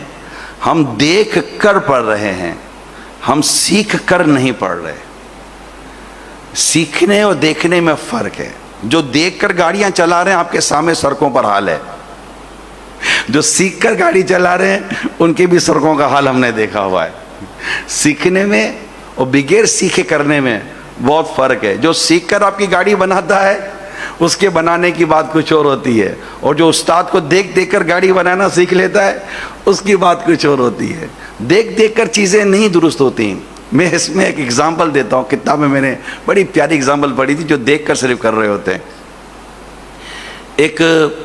ہم دیکھ کر پڑھ رہے ہیں، ہم سیکھ کر نہیں پڑھ رہے۔ سیکھنے اور دیکھنے میں فرق ہے۔ جو دیکھ کر گاڑیاں چلا رہے ہیں آپ کے سامنے سڑکوں پر حال ہے، جو سیکھ کر گاڑی چلا رہے ہیں ان کی بھی سڑکوں کا حال ہم نے دیکھا ہوا ہے۔ سیکھنے میں اور بغیر سیکھے کرنے میں بہت فرق ہے۔ جو سیکھ کر آپ کی گاڑی بناتا ہے اس کے بنانے کی بات کچھ اور ہوتی ہے، اور جو استاد کو دیکھ دیکھ کر گاڑی بنانا سیکھ لیتا ہے اس کی بات کچھ اور ہوتی ہے۔ دیکھ دیکھ کر چیزیں نہیں درست ہوتی۔ میں اس میں ایک اگزامپل دیتا ہوں، کتاب میں نے بڑی پیاری اگزامپل پڑھی تھی، جو دیکھ کر صرف کر رہے ہوتے ہیں۔ ایک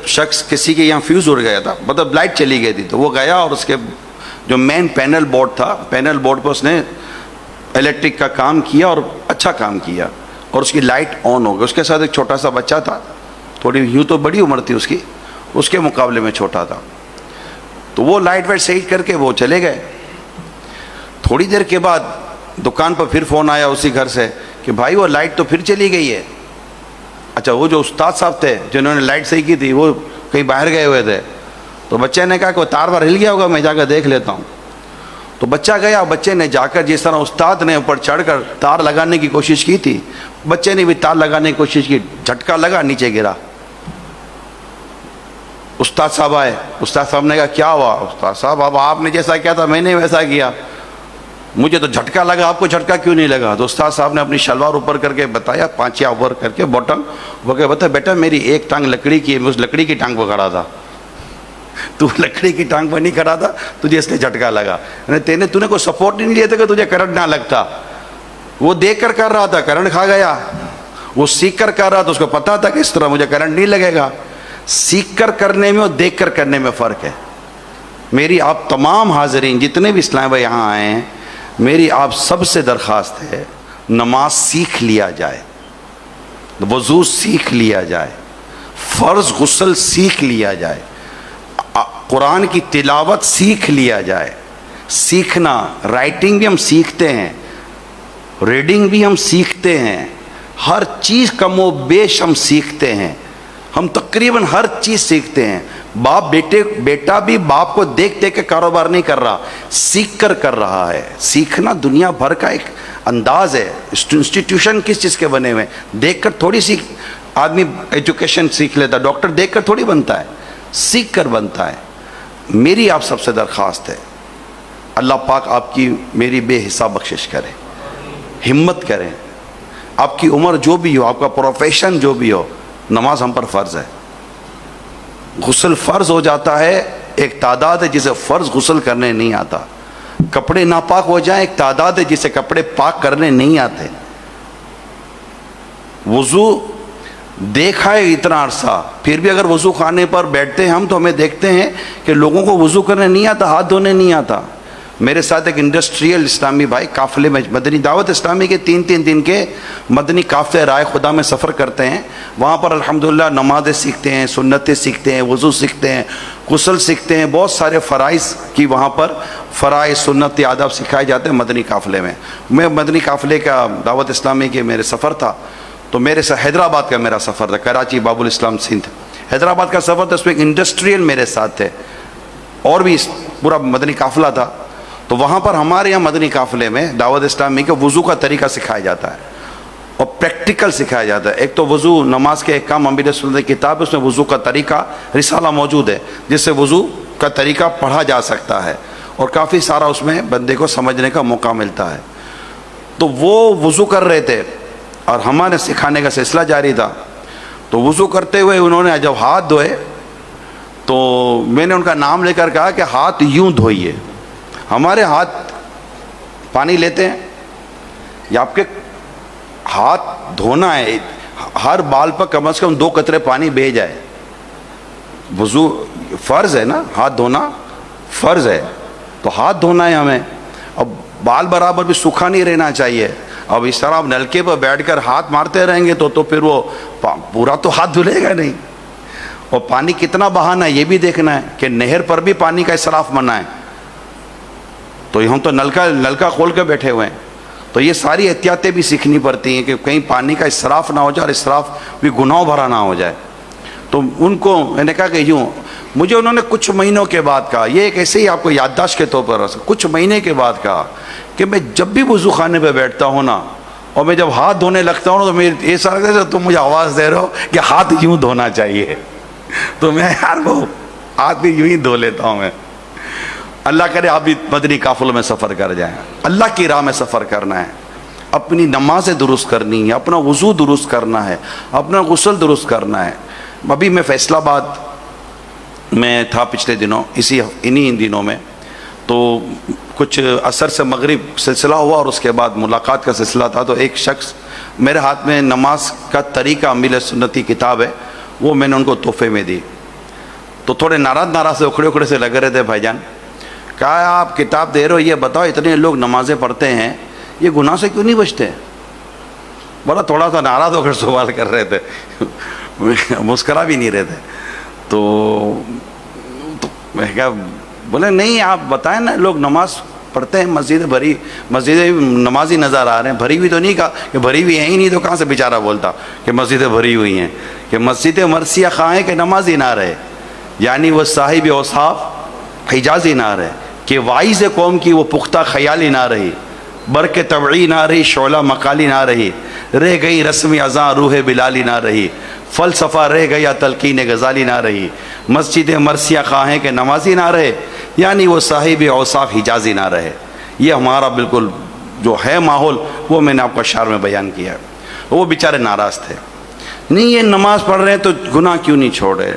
شخص کسی کے یہاں فیوز اڑ گیا تھا، مطلب لائٹ چلی گئی تھی، تو وہ گیا اور اس کے جو مین پینل بورڈ تھا، پینل بورڈ پر اس نے الیکٹرک کا کام کیا اور اچھا کام کیا، اور اس کی لائٹ آن ہو گئی۔ اس کے ساتھ ایک چھوٹا سا بچہ تھا، تھوڑی یوں تو بڑی عمر تھی اس کی، اس کے مقابلے میں چھوٹا تھا، تو وہ لائٹ وائٹ صحیح کر کے وہ چلے گئے۔ تھوڑی دیر کے بعد دکان پر پھر فون آیا اسی گھر سے کہ بھائی وہ لائٹ تو پھر چلی گئی ہے۔ اچھا، وہ جو استاد صاحب تھے جنہوں نے لائٹ صحیح کی تھی وہ کہیں باہر گئے ہوئے تھے، تو بچے نے کہا کہ وہ تار وار ہل گیا ہوگا، میں جا کر دیکھ لیتا ہوں۔ تو بچہ گیا، بچے نے جا کر جس طرح استاد نے اوپر چڑھ کر تار لگانے کی کوشش کی تھی، بچے نے بھی تار لگانے کی کوشش کی، جھٹکا لگا، نیچے گرا۔ استاد صاحب آئے، استاد صاحب نے کہا کیا ہوا؟ استاد صاحب اب آپ نے جیسا کیا تھا میں نے ویسا کیا، مجھے تو جھٹکا لگا، آپ کو جھٹکا کیوں نہیں لگا؟ تو استاد صاحب نے اپنی شلوار اوپر کر کے بتایا، پانچیا اوپر کر کے باٹم، وہ کہ بتا بیٹا میری ایک ٹانگ لکڑی کی ہے، میں اس لکڑی کی ٹانگ پہ کھڑا تھا، تو لکڑی کی ٹانگ پر نہیں کھڑا تھا، تجھے اس نے جھٹکا لگا، تو نے کوئی سپورٹ نہیں لیا تھا کہ تجھے کرنٹ نہ لگتا۔ وہ دیکھ کر کر رہا تھا، کرنٹ کھا گیا۔ وہ سیکھ کر کر رہا تھا، اس کو پتا تھا کہ اس طرح مجھے کرنٹ نہیں لگے گا۔ سیکھ کر کرنے میں اور دیکھ کر کرنے میں فرق ہے۔ میری آپ تمام حاضرین جتنے بھی اسلام بھائی یہاں آئے ہیں، میری آپ سب سے درخواست ہے نماز سیکھ لیا جائے، وضو سیکھ لیا جائے، فرض غسل سیکھ لیا جائے۔ قرآن کی تلاوت سیکھ لیا جائے. سیکھنا، رائٹنگ بھی ہم سیکھتے ہیں، ریڈنگ بھی ہم سیکھتے ہیں، ہر چیز کم و بیش ہم سیکھتے ہیں. ہم تقریباً ہر چیز سیکھتے ہیں. بیٹا بھی باپ کو دیکھ دیکھ کے کاروبار نہیں کر رہا، سیکھ کر رہا ہے. سیکھنا دنیا بھر کا ایک انداز ہے. انسٹیٹیوشن کس چیز کے بنے ہوئے؟ دیکھ کر تھوڑی سی آدمی ایجوکیشن سیکھ لیتا. ڈاکٹر دیکھ کر تھوڑی بنتا ہے، سیکھ کر بنتا ہے. میری آپ سب سے درخواست ہے، اللہ پاک آپ کی میری بے حساب بخشش کرے، ہمت کریں. آپ کی عمر جو بھی ہو، آپ کا پروفیشن جو بھی ہو، نماز ہم پر فرض ہے. غسل فرض ہو جاتا ہے، ایک تعداد ہے جسے فرض غسل کرنے نہیں آتا. کپڑے ناپاک ہو جائیں، ایک تعداد ہے جسے کپڑے پاک کرنے نہیں آتے. وضو دیکھا ہے اتنا عرصہ، پھر بھی اگر وضو خانے پر بیٹھتے ہیں ہم تو ہمیں دیکھتے ہیں کہ لوگوں کو وضو کرنے نہیں آتا، ہاتھ دھونے نہیں آتا. میرے ساتھ ایک انڈسٹریل اسلامی بھائی قافلے میں مدنی دعوت اسلامی کے 3 دن کے مدنی قافلے رائے خدا میں سفر کرتے ہیں. وہاں پر الحمدللہ نمازیں سیکھتے ہیں، سنتیں سیکھتے ہیں، وضو سیکھتے ہیں، غسل سیکھتے ہیں. بہت سارے فرائض کی وہاں پر فرائض، سنت، آداب سکھائے جاتے ہیں مدنی قافلے میں. میں مدنی قافلے کا دعوت اسلامی کے میرے سفر تھا تو میرے ساتھ حیدرآباد کا میرا سفر تھا، کراچی، باب الاسلام، سندھ. حیدرآباد کا سفر تھا، اس میں ایک انڈسٹریل میرے ساتھ تھے اور بھی پورا مدنی قافلہ تھا. تو وہاں پر ہمارے یہاں مدنی قافلے میں دعوت اسلامی کے وضو کا طریقہ سکھایا جاتا ہے اور پریکٹیکل سکھایا جاتا ہے. ایک تو وضو نماز کے احکام امیر سنت کتاب ہے، اس میں وضو کا طریقہ رسالہ موجود ہے جس سے وضو کا طریقہ پڑھا جا سکتا ہے اور کافی سارا اس میں بندے کو سمجھنے کا موقع ملتا ہے. تو وہ وضو کر رہے تھے اور ہمارے سکھانے کا سلسلہ جاری تھا. تو وضو کرتے ہوئے انہوں نے جب ہاتھ دھوئے تو میں نے ان کا نام لے کر کہا کہ ہاتھ یوں دھوئیے. ہمارے ہاتھ پانی لیتے ہیں یا آپ کے ہاتھ دھونا ہے، ہر بال پر کم از کم 2 قطرے پانی بہہ جائے. وضو فرض ہے نا، ہاتھ دھونا فرض ہے، تو ہاتھ دھونا ہے ہمیں. اب بال برابر بھی سوکھا نہیں رہنا چاہیے. اب اس طرح آپ نلکے پر بیٹھ کر ہاتھ مارتے رہیں گے تو پھر وہ پورا تو ہاتھ دھلے گا نہیں. اور پانی کتنا بہانا ہے یہ بھی دیکھنا ہے کہ نہر پر بھی پانی کا اسراف منع ہے. تو ہم تو نلکا کھول کے بیٹھے ہوئے ہیں. تو یہ ساری احتیاطیں بھی سیکھنی پڑتی ہیں کہ کہیں پانی کا اسراف نہ ہو جائے اور اسراف بھی گناہ بھرا نہ ہو جائے. تو ان کو میں نے کہا کہ یوں، مجھے انہوں نے کچھ مہینوں کے بعد کہا، یہ ایک ایسے ہی آپ کو یادداشت کے طور پر کچھ مہینے کے بعد کہا کہ میں جب بھی وضو خانے پہ بیٹھتا ہوں نا اور میں جب ہاتھ دھونے لگتا ہوں تو میں ایسا لگتا ہے تم مجھے آواز دے رہے ہو کہ ہاتھ یوں دھونا چاہیے. تو میں یار وہ ہاتھ بھی یوں ہی دھو لیتا ہوں میں. اللہ کرے آپ بھی مدنی قافلوں میں سفر کر جائیں. اللہ کی راہ میں سفر کرنا ہے، اپنی نمازیں درست کرنی ہے، اپنا وضو درست کرنا ہے، اپنا غسل درست کرنا ہے. ابھی میں فیصل آباد میں تھا پچھلے دنوں، انہی دنوں میں. تو کچھ عصر سے مغرب سلسلہ ہوا اور اس کے بعد ملاقات کا سلسلہ تھا. تو ایک شخص میرے ہاتھ میں نماز کا طریقہ امیر سنت کی کتاب ہے، وہ میں نے ان کو تحفے میں دی. تو تھوڑے ناراض سے اکھڑے سے لگ رہے تھے. بھائی جان، کہا آپ کتاب دے رہے ہو، یہ بتاؤ اتنے لوگ نمازیں پڑھتے ہیں، یہ گناہ سے کیوں نہیں بچتے؟ بڑا تھوڑا سا ناراض ہو کر سوال کر رہے تھے، مسکرا بھی نہیں رہے تھے. تو میں کہا، بولے نہیں آپ بتائیں نا، لوگ نماز پڑھتے ہیں، مسجدیں نمازی نظر آ رہے ہیں. بھری ہوئی تو نہیں کہا کہ بھری ہوئی ہیں ہی نہیں، تو کہاں سے بیچارہ بولتا کہ مسجدیں بھری ہوئی ہیں. کہ مسجدیں مرثیہ خواہ ہیں کہ نمازی نہ رہے، یعنی وہ صاحب اوصاف حجازی نہ رہے، کہ وائز قوم کی وہ پختہ خیالی نہ رہی، برق طبعی نہ رہی، شعلہ مقالی نہ رہی، رہ گئی رسم اذاں روح بلالی نہ رہی، فلسفہ رہ گیا تلقین غزالی نہ رہی، مسجد مرثیہ خواہیں کہ نمازی نہ رہے، یعنی وہ صاحب اوصاف حجازی نہ رہے. یہ ہمارا بالکل جو ہے ماحول، وہ میں نے آپ کو اشعار میں بیان کیا ہے. وہ بیچارے ناراض تھے، نہیں یہ نماز پڑھ رہے ہیں تو گناہ کیوں نہیں چھوڑ رہے؟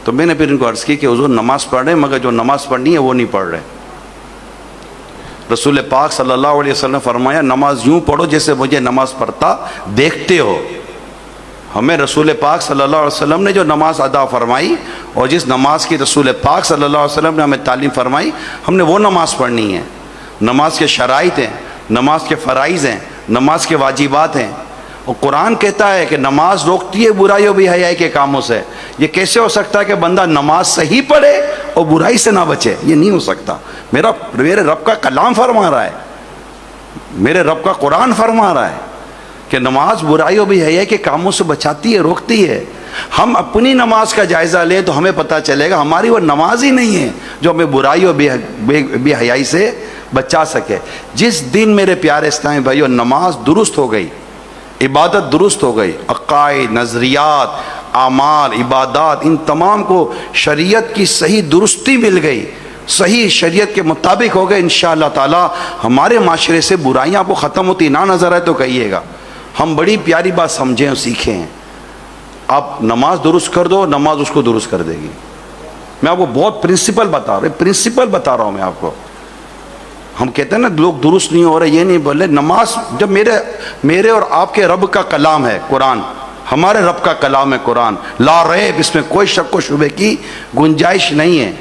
تو میں نے پھر ان کو عرض کی کہ حضور نماز پڑھ رہے ہیں، مگر جو نماز پڑھنی ہے وہ نہیں پڑھ رہے. رسول پاک صلی اللہ علیہ وسلم نے فرمایا نماز یوں پڑھو جیسے مجھے نماز پڑھتا دیکھتے ہو. ہمیں رسول پاک صلی اللہ علیہ وسلم نے جو نماز ادا فرمائی اور جس نماز کی رسول پاک صلی اللہ علیہ وسلم نے ہمیں تعلیم فرمائی، ہم نے وہ نماز پڑھنی ہے. نماز کے شرائط ہیں، نماز کے فرائض ہیں، نماز کے واجبات ہیں. اور قرآن کہتا ہے کہ نماز روکتی ہے برائیوں بھی حیائی کے کاموں سے. یہ کیسے ہو سکتا ہے کہ بندہ نماز صحیح پڑھے اور برائی سے نہ بچے، یہ نہیں ہو سکتا۔ میرے رب کا کلام فرما رہا ہے، میرے رب کا قرآن فرما رہا ہے کہ نماز برائی و بے حیائی کے کاموں سے بچاتی ہے، روکتی ہے۔ ہم اپنی نماز کا جائزہ لیں تو ہمیں پتہ چلے گا ہماری وہ نماز ہی نہیں ہے جو ہمیں برائی و بے حیائی سے بچا سکے۔ جس دن میرے پیارے اسلامی بھائیو نماز درست ہو گئی، عبادت درست ہو گئی، عقائد، نظریات، اعمال، عبادات، ان تمام کو شریعت کی صحیح درستی مل گئی، صحیح شریعت کے مطابق ہو گئے، انشاءاللہ تعالی ہمارے معاشرے سے برائیاں آپ کو ختم ہوتی نہ نظر آئے تو کہیے گا۔ ہم بڑی پیاری بات سمجھیں اور سیکھیں ہیں، آپ نماز درست کر دو، نماز اس کو درست کر دے گی۔ میں آپ کو بہت پرنسپل بتا رہا ہوں میں آپ کو۔ ہم کہتے ہیں نا لوگ درست نہیں ہو رہے، یہ نہیں بولے، نماز جب میرے اور آپ کے رب کا کلام ہے قرآن، ہمارے رب کا کلام ہے قرآن، لا ریب، اس میں کوئی شک و شبہ کی گنجائش نہیں ہے۔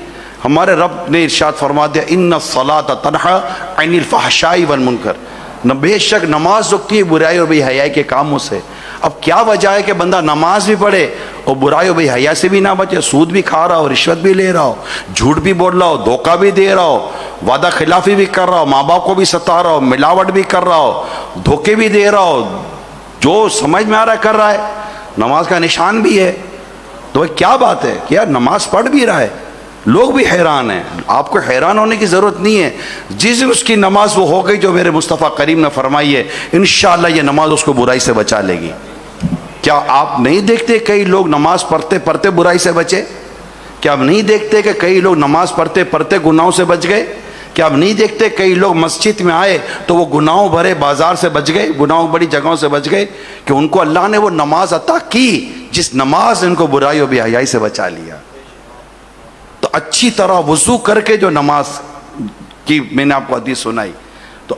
ہمارے رب نے ارشاد فرما دیا ان الصلاۃ تنہی عن الفحشاء والمنکر، بے شک نماز روکتی ہے برائی اور بے حیائی کے کاموں سے۔ اب کیا وجہ ہے کہ بندہ نماز بھی پڑھے اور برائی اور بے حیائی سے بھی نہ بچے، سود بھی کھا رہا ہو، رشوت بھی لے رہا ہو، جھوٹ بھی بول رہا ہو، دھوکہ بھی دے رہا ہو، وعدہ خلافی بھی کر رہا ہو، ماں باپ کو بھی ستا رہا ہو، ملاوٹ بھی کر رہا ہو، دھوکے بھی دے رہا ہو، جو سمجھ میں آ رہا ہے کر رہا ہے، نماز کا نشان بھی ہے، تو کیا بات ہے کہ یار نماز پڑھ بھی رہا ہے، لوگ بھی حیران ہیں۔ آپ کو حیران ہونے کی ضرورت نہیں ہے، جس دن اس کی نماز وہ ہو گئی جو میرے مصطفیٰ کریم نے فرمائی ہے، انشاءاللہ یہ نماز اس کو برائی سے بچا لے گی۔ کیا آپ نہیں دیکھتے کئی لوگ نماز پڑھتے پڑھتے برائی سے بچے؟ کیا آپ نہیں دیکھتے کہ کئی لوگ نماز پڑھتے پڑھتے گناہوں سے بچ گئے؟ کیا آپ نہیں دیکھتے کئی لوگ مسجد میں آئے تو وہ گناہوں بھرے بازار سے بچ گئے، گناہوں بڑی جگہوں سے بچ گئے، کہ ان کو اللہ نے وہ نماز عطا کی جس نماز نے ان کو برائی و بے حیائی سے بچا لیا۔ تو اچھی طرح وضو کر کے جو نماز کی میں نے آپ کو حدیث سنائی، تو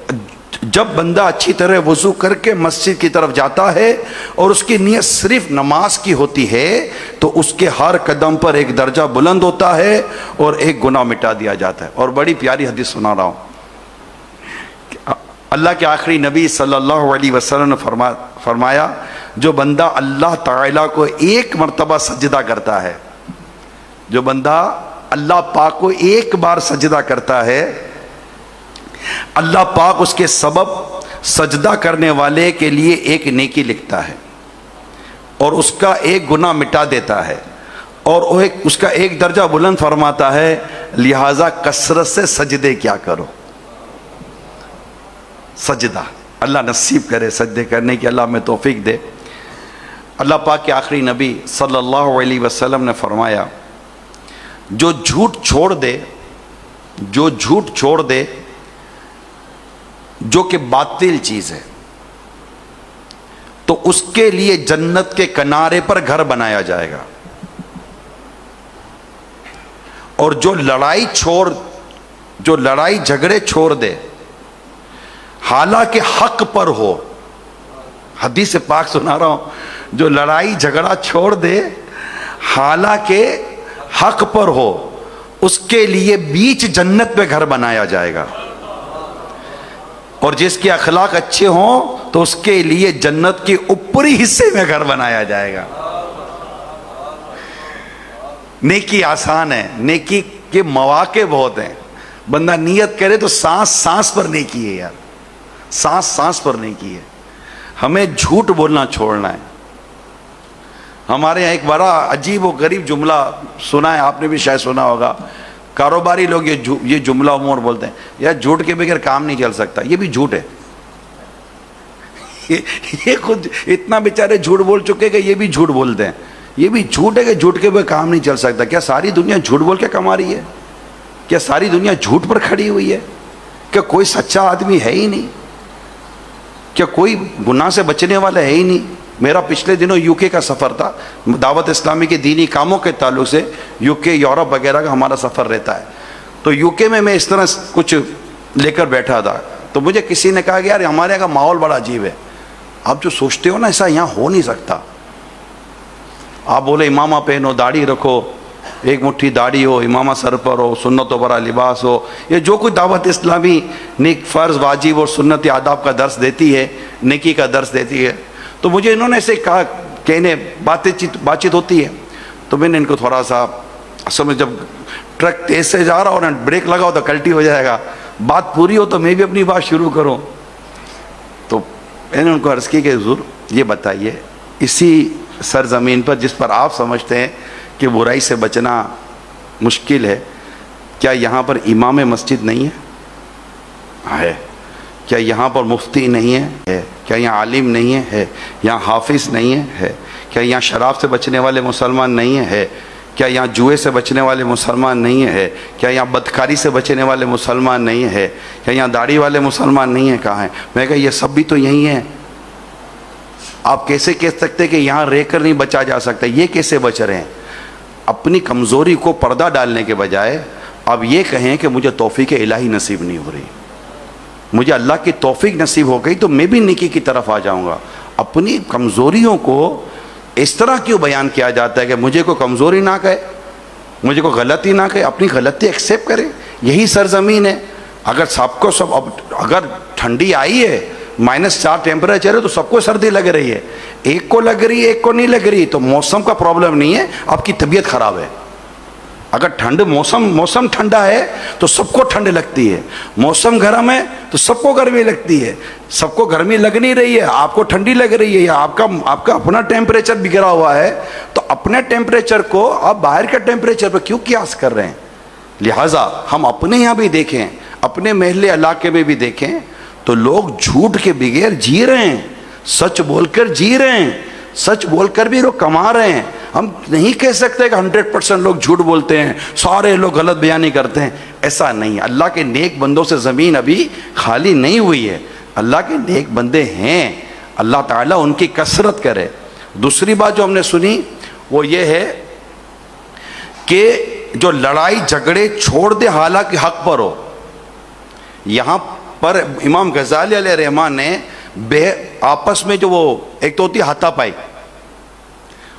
جب بندہ اچھی طرح وضو کر کے مسجد کی طرف جاتا ہے اور اس کی نیت صرف نماز کی ہوتی ہے تو اس کے ہر قدم پر ایک درجہ بلند ہوتا ہے اور ایک گناہ مٹا دیا جاتا ہے۔ اور بڑی پیاری حدیث سنا رہا ہوں، اللہ کے آخری نبی صلی اللہ علیہ وسلم نے فرمایا جو بندہ اللہ تعالیٰ کو ایک مرتبہ سجدہ کرتا ہے، جو بندہ اللہ پاک کو ایک بار سجدہ کرتا ہے، اللہ پاک اس کے سبب سجدہ کرنے والے کے لیے ایک نیکی لکھتا ہے اور اس کا ایک گناہ مٹا دیتا ہے اور اس کا ایک درجہ بلند فرماتا ہے، لہٰذا کثرت سے سجدے کیا کرو۔ سجدہ اللہ نصیب کرے سجدے کرنے کی، اللہ میں توفیق دے۔ اللہ پاک کے آخری نبی صلی اللہ علیہ وسلم نے فرمایا جو جھوٹ چھوڑ دے جو کہ باطل چیز ہے تو اس کے لیے جنت کے کنارے پر گھر بنایا جائے گا، اور جو لڑائی جھگڑے چھوڑ دے حالانکہ حق پر ہو، حدیث پاک سنا رہا ہوں، جو لڑائی جھگڑا چھوڑ دے حالانکہ حق پر ہو اس کے لیے بیچ جنت میں گھر بنایا جائے گا، اور جس کے اخلاق اچھے ہوں تو اس کے لیے جنت کے اوپری حصے میں گھر بنایا جائے گا۔ نیکی آسان ہے، نیکی کے مواقع بہت ہیں، بندہ نیت کرے تو سانس پر نیکی ہے یار، سانس پر نیکی ہے۔ ہمیں جھوٹ بولنا چھوڑنا ہے۔ ہمارے یہاں ایک بڑا عجیب و غریب جملہ سنا ہے، آپ نے بھی شاید سنا ہوگا، کاروباری لوگ یہ جملہ عموماً بولتے ہیں، یار جھوٹ کے بغیر کام نہیں چل سکتا۔ یہ بھی جھوٹ ہے، یہ خود اتنا بیچارے جھوٹ بول چکے کہ یہ بھی جھوٹ بولتے ہیں۔ یہ بھی جھوٹ ہے کہ جھوٹ کے بغیر کام نہیں چل سکتا۔ کیا ساری دنیا جھوٹ بول کے کما رہی ہے؟ کیا ساری دنیا جھوٹ پر کھڑی ہوئی ہے؟ کیا کوئی سچا آدمی ہے ہی نہیں؟ کیا کوئی گناہ سے بچنے والا ہے ہی نہیں؟ میرا پچھلے دنوں یو کے کا سفر تھا، دعوت اسلامی کے دینی کاموں کے تعلق سے یو کے، یورپ وغیرہ کا ہمارا سفر رہتا ہے۔ تو یو کے میں اس طرح کچھ لے کر بیٹھا تھا، تو مجھے کسی نے کہا کہ یار ہمارے یہاں کا ماحول بڑا عجیب ہے، آپ جو سوچتے ہو نا ایسا یہاں ہو نہیں سکتا۔ آپ بولے امامہ پہنو، داڑھی رکھو، ایک مٹھی داڑھی ہو، امامہ سر پر ہو، سنت و برا لباس ہو، یہ جو کچھ دعوت اسلامی نیک فرض واجب اور سنت آداب کا درس دیتی ہے، نیکی کا درس دیتی ہے، تو مجھے انہوں نے ایسے کہا، بات چیت ہوتی ہے، تو میں نے ان کو تھوڑا سا اصل میں جب ٹرک تیز سے جا رہا اور بریک لگاؤ تو کلٹی ہو جائے گا. بات پوری ہو تو میں بھی اپنی بات شروع کروں. تو میں نے ان کو عرض کی کہ حضور یہ بتائیے, اسی سرزمین پر جس پر آپ سمجھتے ہیں کہ برائی سے بچنا مشکل ہے, کیا یہاں پر امام مسجد نہیں ہے؟ کیا یہاں پر مفتی نہیں ہے؟ کیا یہاں عالم نہیں ہے؟ یہاں حافظ نہیں ہے؟ کیا یہاں شراب سے بچنے والے مسلمان نہیں ہے؟ کیا یہاں جوئے سے بچنے والے مسلمان نہیں ہے؟ کیا یہاں بدکاری سے بچنے والے مسلمان نہیں ہے؟ کیا یہاں داڑھی والے مسلمان نہیں ہیں؟ کہاں ہیں؟ میں کہا یہ سب بھی تو یہی ہیں. آپ کیسے کہہ سکتے کہ یہاں رہ کر نہیں بچا جا سکتا؟ یہ کیسے بچ رہے ہیں؟ اپنی کمزوری کو پردہ ڈالنے کے بجائے آپ یہ کہیں کہ مجھے توفیق الہی نصیب نہیں ہو رہی, مجھے اللہ کی توفیق نصیب ہو گئی تو میں بھی نیکی کی طرف آ جاؤں گا. اپنی کمزوریوں کو اس طرح کیوں بیان کیا جاتا ہے کہ مجھے کوئی کمزوری نہ کہے, مجھے کوئی غلطی نہ کہے, اپنی غلطی ایکسیپٹ کرے. یہی سرزمین ہے. اگر سب کو اگر ٹھنڈی آئی ہے, -4 ٹیمپریچر ہے, تو سب کو سردی لگ رہی ہے. ایک کو لگ رہی ہے, ایک کو نہیں لگ رہی, تو موسم کا پرابلم نہیں ہے, آپ کی طبیعت خراب ہے. اگر موسم ٹھنڈا ہے تو سب کو ٹھنڈ لگتی ہے, موسم گرم ہے تو سب کو گرمی لگتی ہے. سب کو گرمی لگ نہیں رہی ہے, آپ کو ٹھنڈی لگ رہی ہے, یا آپ کا اپنا ٹیمپریچر بگڑا ہوا ہے, تو اپنے ٹیمپریچر کو آپ باہر کے ٹیمپریچر پر کیوں قیاس کر رہے ہیں؟ لہٰذا ہم اپنے یہاں بھی دیکھیں, اپنے محلے علاقے میں بھی دیکھیں, تو لوگ جھوٹ کے بغیر جی رہے ہیں, سچ بول کر جی رہے ہیں, سچ بول کر بھی لوگ کما رہے ہیں. ہم نہیں کہہ سکتے کہ 100% لوگ جھوٹ بولتے ہیں, سارے لوگ غلط بیانی کرتے ہیں. ایسا نہیں. اللہ کے نیک بندوں سے زمین ابھی خالی نہیں ہوئی ہے. اللہ کے نیک بندے ہیں, اللہ تعالیٰ ان کی کثرت کرے. دوسری بات جو ہم نے سنی وہ یہ ہے کہ جو لڑائی جھگڑے چھوڑ دے حالانکہ حق پر ہو. یہاں پر امام غزالی علیہ رحمان نے آپس میں جو وہ ایک تو ہوتی ہے ہاتھا پائی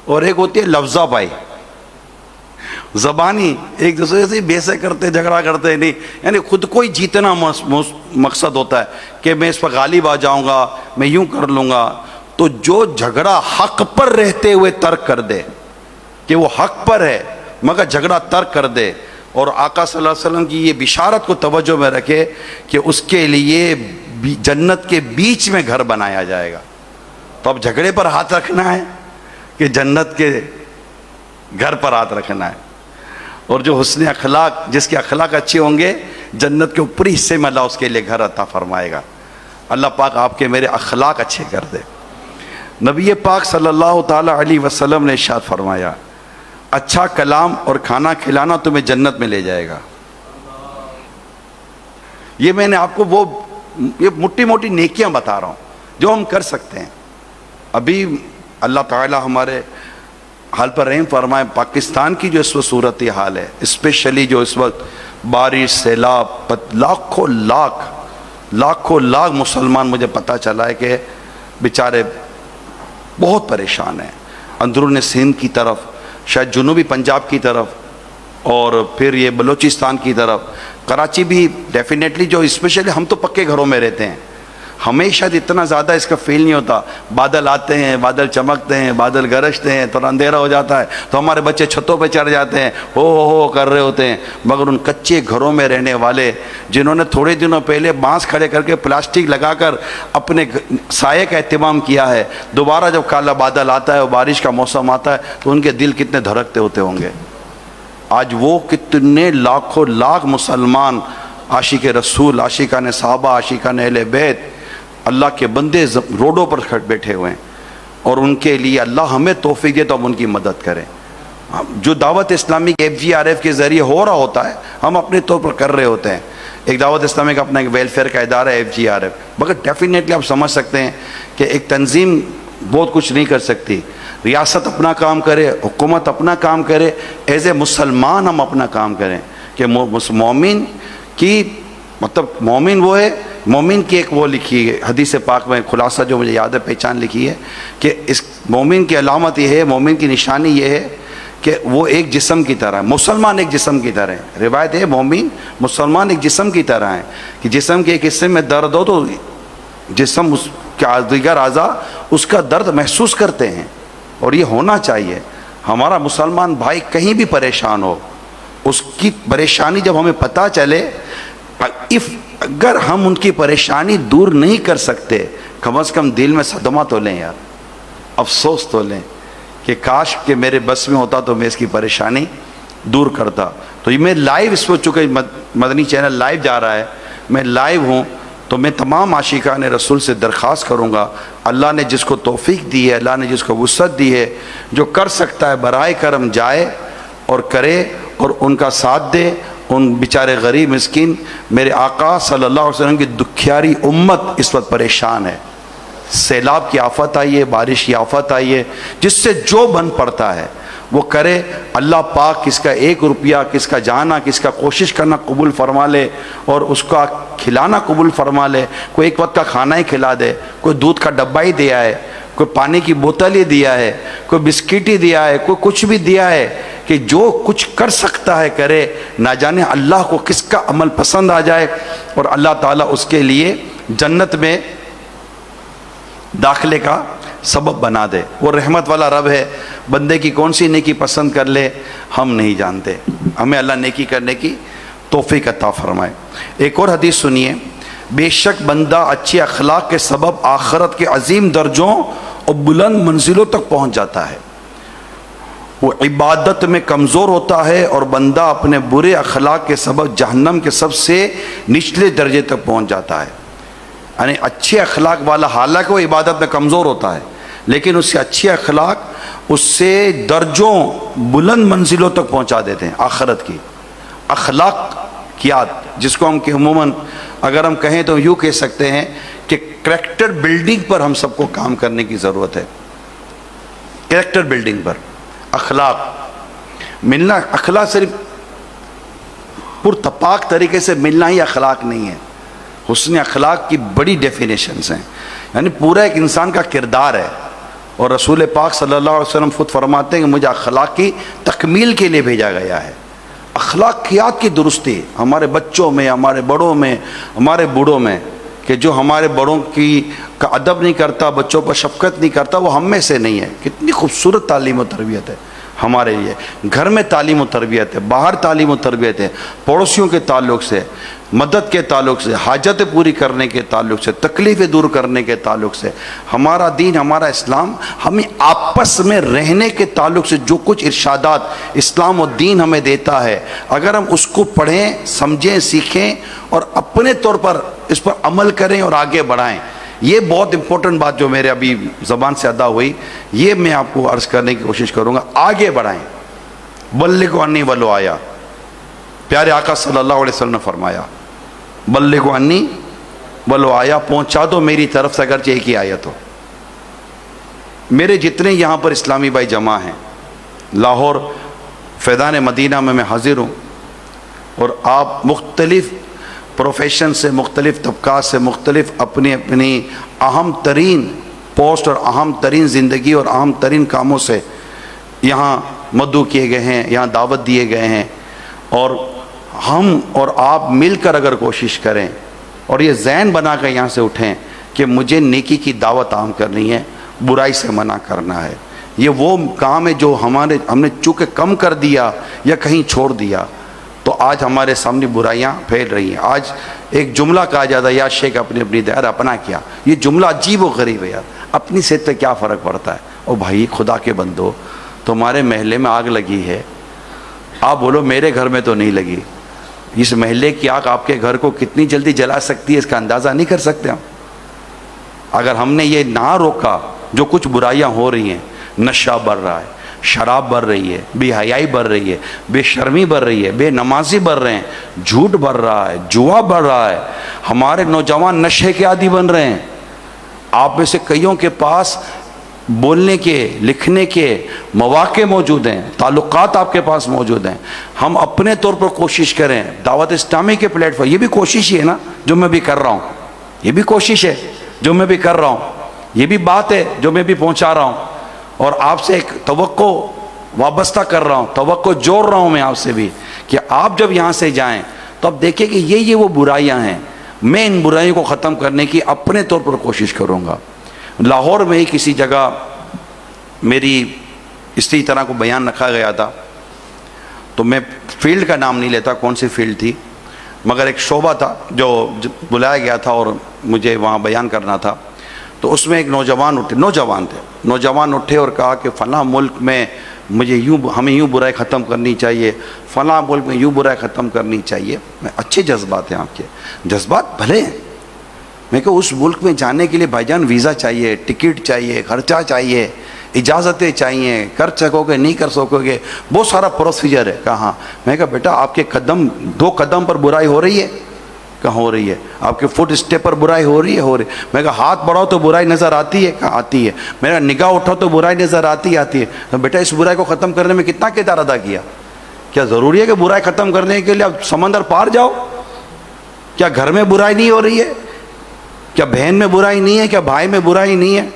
اور ایک ہوتی ہے لفظہ پائی, زبانی ایک دوسرے سے بحثیں کرتے, جھگڑا کرتے نہیں, یعنی خود کو ہی جیتنا مقصد ہوتا ہے کہ میں اس پر غالب آ جاؤں گا, میں یوں کر لوں گا. تو جو جھگڑا حق پر رہتے ہوئے ترک کر دے کہ وہ حق پر ہے مگر جھگڑا ترک کر دے, اور آقا صلی اللہ علیہ وسلم کی یہ بشارت کو توجہ میں رکھے کہ اس کے لیے جنت کے بیچ میں گھر بنایا جائے گا. تو اب جھگڑے پر ہاتھ رکھنا ہے کہ جنت کے گھر پر ہاتھ رکھنا ہے. اور جو حسن اخلاق, جس کے اخلاق اچھے ہوں گے, جنت کے اوپری حصے میں اللہ اس کے لیے گھر عطا فرمائے گا. اللہ پاک آپ کے میرے اخلاق اچھے کر دے. نبی پاک صلی اللہ تعالی علیہ وسلم نے ارشاد فرمایا, اچھا کلام اور کھانا کھلانا تمہیں جنت میں لے جائے گا. یہ میں نے آپ کو یہ موٹی موٹی نیکیاں بتا رہا ہوں جو ہم کر سکتے ہیں. ابھی اللہ تعالی ہمارے حال پر رحم فرمائے. پاکستان کی جو اس وقت صورت حال ہے, اسپیشلی جو اس وقت بارش, سیلاب, لاکھوں لاکھ مسلمان مجھے پتہ چلا ہے کہ بیچارے بہت پریشان ہیں. اندرون سندھ کی طرف, شاید جنوبی پنجاب کی طرف, اور پھر یہ بلوچستان کی طرف, کراچی بھی ڈیفینیٹلی. جو اسپیشلی ہم تو پکے گھروں میں رہتے ہیں, ہمیں شاید اتنا زیادہ اس کا فیل نہیں ہوتا. بادل آتے ہیں, بادل چمکتے ہیں, بادل گرجتے ہیں, تھوڑا اندھیرا ہو جاتا ہے تو ہمارے بچے چھتوں پہ چڑھ جاتے ہیں, ہو کر رہے ہوتے ہیں. مگر ان کچے گھروں میں رہنے والے جنہوں نے تھوڑے دنوں پہلے بانس کھڑے کر کے پلاسٹک لگا کر اپنے سائے کا اہتمام کیا ہے, دوبارہ جب کالا بادل آتا ہے اور بارش کا موسم آتا ہے تو ان کے دل کتنے دھڑکتے ہوتے ہوں گے. آج وہ کتنے لاکھوں لاکھ مسلمان عاشق رسول, عاشقان صحابہ, عاشقان اہل بیت, اللہ کے بندے روڈوں پر بیٹھے ہوئے ہیں, اور ان کے لیے اللہ ہمیں توفیق دے تو ہم ان کی مدد کریں. جو دعوت اسلامی کے FGRF کے ذریعے ہو رہا ہوتا ہے ہم اپنے طور پر کر رہے ہوتے ہیں. ایک دعوت اسلامی کا اپنا ایک ویلفیئر کا ادارہ ہے FGRF, مگر ڈیفینیٹلی آپ سمجھ سکتے ہیں کہ ایک تنظیم بہت کچھ نہیں کر سکتی. ریاست اپنا کام کرے, حکومت اپنا کام کرے, ایز اے مسلمان ہم اپنا کام کریں کہ مومن کی مطلب مومن وہ ہے. مومن کی ایک وہ لکھی ہے حدیث پاک میں, خلاصہ جو مجھے یاد ہے, پہچان لکھی ہے کہ اس مومن کی علامت یہ ہے, مومن کی نشانی یہ ہے کہ وہ ایک جسم کی طرح ہے. مسلمان ایک جسم کی طرح ہے. روایت ہے مومن مسلمان ایک جسم کی طرح ہے کہ جسم کے ایک حصے میں درد ہو تو جسم اس کے دیگر اعضاء اس کا درد محسوس کرتے ہیں, اور یہ ہونا چاہیے. ہمارا مسلمان بھائی کہیں بھی پریشان ہو, اس کی پریشانی جب ہمیں پتہ چلے، اگر ہم ان کی پریشانی دور نہیں کر سکتے، کم از کم دل میں صدمہ تو لیں یار، افسوس تو لیں کہ کاش کہ میرے بس میں ہوتا تو میں اس کی پریشانی دور کرتا۔ تو یہ میں لائیو اس وقت، چونکہ مدنی چینل لائیو جا رہا ہے، میں لائیو ہوں، تو میں تمام عاشقان رسول سے درخواست کروں گا، اللہ نے جس کو توفیق دی ہے، اللہ نے جس کو وسعت دی ہے، جو کر سکتا ہے برائے کرم جائے اور کرے اور ان کا ساتھ دے۔ ان بیچارے غریب مسکین، میرے آقا صلی اللہ علیہ وسلم کی دکھیاری امت اس وقت پریشان ہے، سیلاب کی آفت آئی ہے، بارش کی آفت آئی ہے، جس سے جو بن پڑتا ہے وہ کرے۔ اللہ پاک کس کا 1 روپیہ، کس کا جانا، کس کا کوشش کرنا قبول فرما لے، اور اس کا کھلانا قبول فرما لے۔ کوئی ایک وقت کا کھانا ہی کھلا دے، کوئی دودھ کا ڈبہ ہی دیا ہے، کوئی پانی کی بوتل ہی دیا ہے، کوئی بسکٹ ہی دیا ہے، کوئی کچھ بھی دیا ہے، کہ جو کچھ کر سکتا ہے کرے۔ نہ جانے اللہ کو کس کا عمل پسند آ جائے اور اللہ تعالیٰ اس کے لیے جنت میں داخلے کا سبب بنا دے۔ وہ رحمت والا رب ہے، بندے کی کون سی نیکی پسند کر لے ہم نہیں جانتے، ہمیں اللہ نیکی کرنے کی توفیق عطا فرمائے۔ ایک اور حدیث سنیے، بے شک بندہ اچھے اخلاق کے سبب آخرت کے عظیم درجوں اور بلند منزلوں تک پہنچ جاتا ہے، وہ عبادت میں کمزور ہوتا ہے اور بندہ اپنے برے اخلاق کے سبب جہنم کے سب سے نچلے درجے تک پہنچ جاتا ہے۔ یعنی اچھے اخلاق والا حالانکہ وہ عبادت میں کمزور ہوتا ہے، لیکن اس سے اچھے اخلاق اس سے درجوں بلند منزلوں تک پہنچا دیتے ہیں آخرت کی۔ اخلاقیات جس کو ہم کہ عموماً اگر ہم کہیں تو یوں کہہ سکتے ہیں کہ کریکٹر بلڈنگ پر ہم سب کو کام کرنے کی ضرورت ہے۔ کریکٹر بلڈنگ پر اخلاق ملنا، اخلاق صرف پرتپاک طریقے سے ملنا ہی اخلاق نہیں ہے، حسن اخلاق کی بڑی ڈیفینیشنز ہیں، یعنی پورا ایک انسان کا کردار ہے۔ اور رسول پاک صلی اللہ علیہ وسلم خود فرماتے ہیں کہ مجھے اخلاق کی تکمیل کے لیے بھیجا گیا ہے۔ اخلاقیات کی درستی ہمارے بچوں میں، ہمارے بڑوں میں، ہمارے بوڑھوں میں، کہ جو ہمارے بڑوں کا ادب نہیں کرتا، بچوں پر شفقت نہیں کرتا، وہ ہم میں سے نہیں ہے۔ کتنی خوبصورت تعلیم و تربیت ہے ہمارے لیے، گھر میں تعلیم و تربیت ہے، باہر تعلیم و تربیت ہے، پڑوسیوں کے تعلق سے، مدد کے تعلق سے، حاجتیں پوری کرنے کے تعلق سے، تکلیفیں دور کرنے کے تعلق سے۔ ہمارا دین، ہمارا اسلام ہمیں آپس میں رہنے کے تعلق سے جو کچھ ارشادات اسلام و دین ہمیں دیتا ہے، اگر ہم اس کو پڑھیں، سمجھیں، سیکھیں اور اپنے طور پر اس پر عمل کریں اور آگے بڑھائیں، یہ بہت امپورٹنٹ بات جو میرے ابھی زبان سے ادا ہوئی، یہ میں آپ کو عرض کرنے کی کوشش کروں گا۔ آگے بڑھائیں، بلغوا عنی ولو آیا، پیارے آقا صلی اللہ علیہ وسلم نے فرمایا بلغوا عنی ولو آیا، پہنچا دو میری طرف سے اگرچہ ایک ہی آیت ہو۔ میرے جتنے یہاں پر اسلامی بھائی جمع ہیں، لاہور فیضان مدینہ میں حاضر ہوں، اور آپ مختلف پروفیشن سے، مختلف طبقات سے، مختلف اپنی اپنی اہم ترین پوسٹ اور اہم ترین زندگی اور اہم ترین کاموں سے یہاں مدعو کیے گئے ہیں، یہاں دعوت دیے گئے ہیں، اور ہم اور آپ مل کر اگر کوشش کریں اور یہ ذہن بنا کر یہاں سے اٹھیں کہ مجھے نیکی کی دعوت عام کرنی ہے، برائی سے منع کرنا ہے، یہ وہ کام ہے جو ہم نے چونکہ کم کر دیا یا کہیں چھوڑ دیا تو آج ہمارے سامنے برائیاں پھیل رہی ہیں۔ آج ایک جملہ کہا جاتا ہے، یا شیخ اپنی اپنی دائر اپنا کیا، یہ جملہ عجیب و غریب ہے یار، اپنی صحت پہ کیا فرق پڑتا ہے؟ او بھائی خدا کے بندو، تمہارے محلے میں آگ لگی ہے، آپ بولو میرے گھر میں تو نہیں لگی، اس محلے کی آگ آپ کے گھر کو کتنی جلدی جلا سکتی ہے اس کا اندازہ نہیں کر سکتے ہم۔ اگر ہم نے یہ نہ روکا، جو کچھ برائیاں ہو رہی ہیں، نشہ بڑھ رہا ہے، شراب بڑھ رہی ہے، بے حیائی بڑھ رہی ہے، بے شرمی بڑھ رہی ہے، بے نمازی بڑھ رہے ہیں، جھوٹ بڑھ رہا ہے، جوا بڑھ رہا ہے، ہمارے نوجوان نشے کے عادی بن رہے ہیں۔ آپ میں سے کئیوں کے پاس بولنے کے، لکھنے کے مواقع موجود ہیں، تعلقات آپ کے پاس موجود ہیں۔ ہم اپنے طور پر کوشش کریں، دعوت اسلامی کے پلیٹ فارم، یہ بھی کوشش ہی ہے نا جو میں بھی کر رہا ہوں، یہ بھی کوشش ہے جو میں بھی کر رہا ہوں، یہ بھی بات ہے جو میں بھی پہنچا رہا ہوں، اور آپ سے ایک توقع وابستہ کر رہا ہوں، توقع جوڑ رہا ہوں میں آپ سے بھی کہ آپ جب یہاں سے جائیں تو آپ دیکھیں کہ یہ وہ برائیاں ہیں، میں ان برائیوں کو ختم کرنے کی اپنے طور پر کوشش کروں گا۔ لاہور میں ہی کسی جگہ میری اسی طرح کو بیان رکھا گیا تھا، تو میں فیلڈ کا نام نہیں لیتا کون سی فیلڈ تھی، مگر ایک شعبہ تھا جو بلایا گیا تھا اور مجھے وہاں بیان کرنا تھا. تو اس میں ایک نوجوان اٹھے اور کہا کہ فلاں ملک میں ہمیں یوں برائی ختم کرنی چاہیے، فلاں ملک میں یوں برائی ختم کرنی چاہیے. میں اچھے جذبات ہیں آپ کے، جذبات بھلے ہیں. میں کہ اس ملک میں جانے کے لیے بھائی جان ویزا چاہیے، ٹکٹ چاہیے، خرچہ چاہیے، اجازتیں چاہیے، کر سکو گے نہیں کر سکو گے، بہت سارا پروسیجر ہے. کہاں؟ میں کہا بیٹا آپ کے دو قدم پر برائی ہو رہی ہے. کہاں ہو رہی ہے؟ آپ کے فٹ اسٹیپ پر برائی ہو رہی ہے. میں کہا ہاتھ بڑھاؤ تو برائی نظر آتی ہے. کہاں آتی ہے. میرا نگاہ اٹھاؤ تو برائی نظر آتی ہے. تو بیٹا اس برائی کو ختم کرنے میں کتنا کردار ادا کیا؟ کیا ضروری ہے کہ برائی ختم کرنے کے لیے آپ سمندر پار جاؤ؟ کیا گھر میں برائی نہیں ہو رہی ہے؟ کیا بہن میں برائی نہیں ہے؟ کیا بھائی میں برائی نہیں ہے؟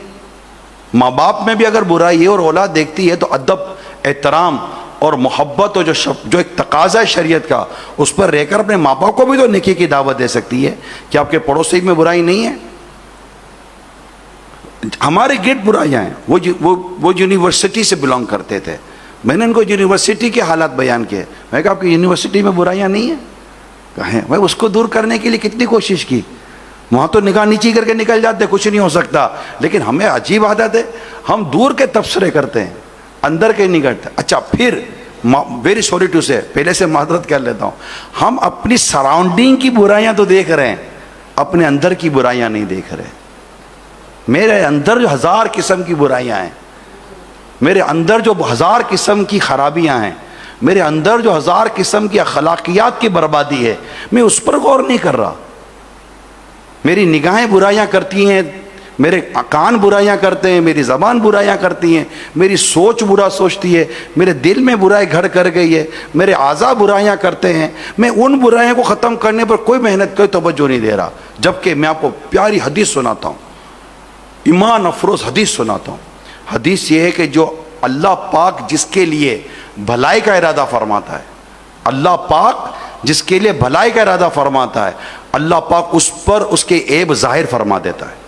ماں باپ میں بھی اگر برائی ہے اور اولاد دیکھتی ہے تو ادب، احترام اور محبت اور جو ایک تقاضا ہے شریعت کا، اس پر رہ کر اپنے ماں باپ کو بھی تو نیکی کی دعوت دے سکتی ہے. کہ آپ کے پڑوسی میں برائی نہیں ہے؟ ہمارے گرد برائیاں ہیں. وہ یونیورسٹی سے بلانگ کرتے تھے. میں نے ان کو یونیورسٹی کے حالات بیان کیے. میں کہا آپ کی یونیورسٹی میں برائیاں نہیں ہیں؟ کہیں میں اس کو دور کرنے کے لیے کتنی کوشش کی. وہاں تو نگاہ نیچی کر کے نکل جاتے، کچھ نہیں ہو سکتا. لیکن ہمیں عجیب عادت ہے، ہم دور کے تبصرے کرتے ہیں، اندر کے نہیں کرتے. اچھا پھر ویری سوری ٹو سے، پہلے سے معذرت کر لیتا ہوں، ہم اپنی سراؤنڈنگ کی برائیاں تو دیکھ رہے ہیں، اپنے اندر کی برائیاں نہیں دیکھ رہے. میرے اندر جو 1000 قسم کی برائیاں ہیں، میرے اندر جو 1000 قسم کی خرابیاں ہیں، میرے اندر جو 1000 قسم کی اخلاقیات کی بربادی ہے، میں اس پر غور نہیں کر رہا. میری نگاہیں برائیاں کرتی ہیں، میرے کان برائیاں کرتے ہیں، میری زبان برائیاں کرتی ہیں، میری سوچ برا سوچتی ہے، میرے دل میں برائی گھر کر گئی ہے، میرے اعضاء برائیاں کرتے ہیں. میں ان برائیوں کو ختم کرنے پر کوئی محنت کوئی توجہ نہیں دے رہا. جبکہ میں آپ کو پیاری حدیث سناتا ہوں، ایمان افروز حدیث سناتا ہوں. حدیث یہ ہے کہ جو اللہ پاک جس کے لیے بھلائی کا ارادہ فرماتا ہے، اللہ پاک جس کے لیے بھلائی کا ارادہ فرماتا ہے، اللہ پاک اس پر اس کے عیب ظاہر فرما دیتا ہے.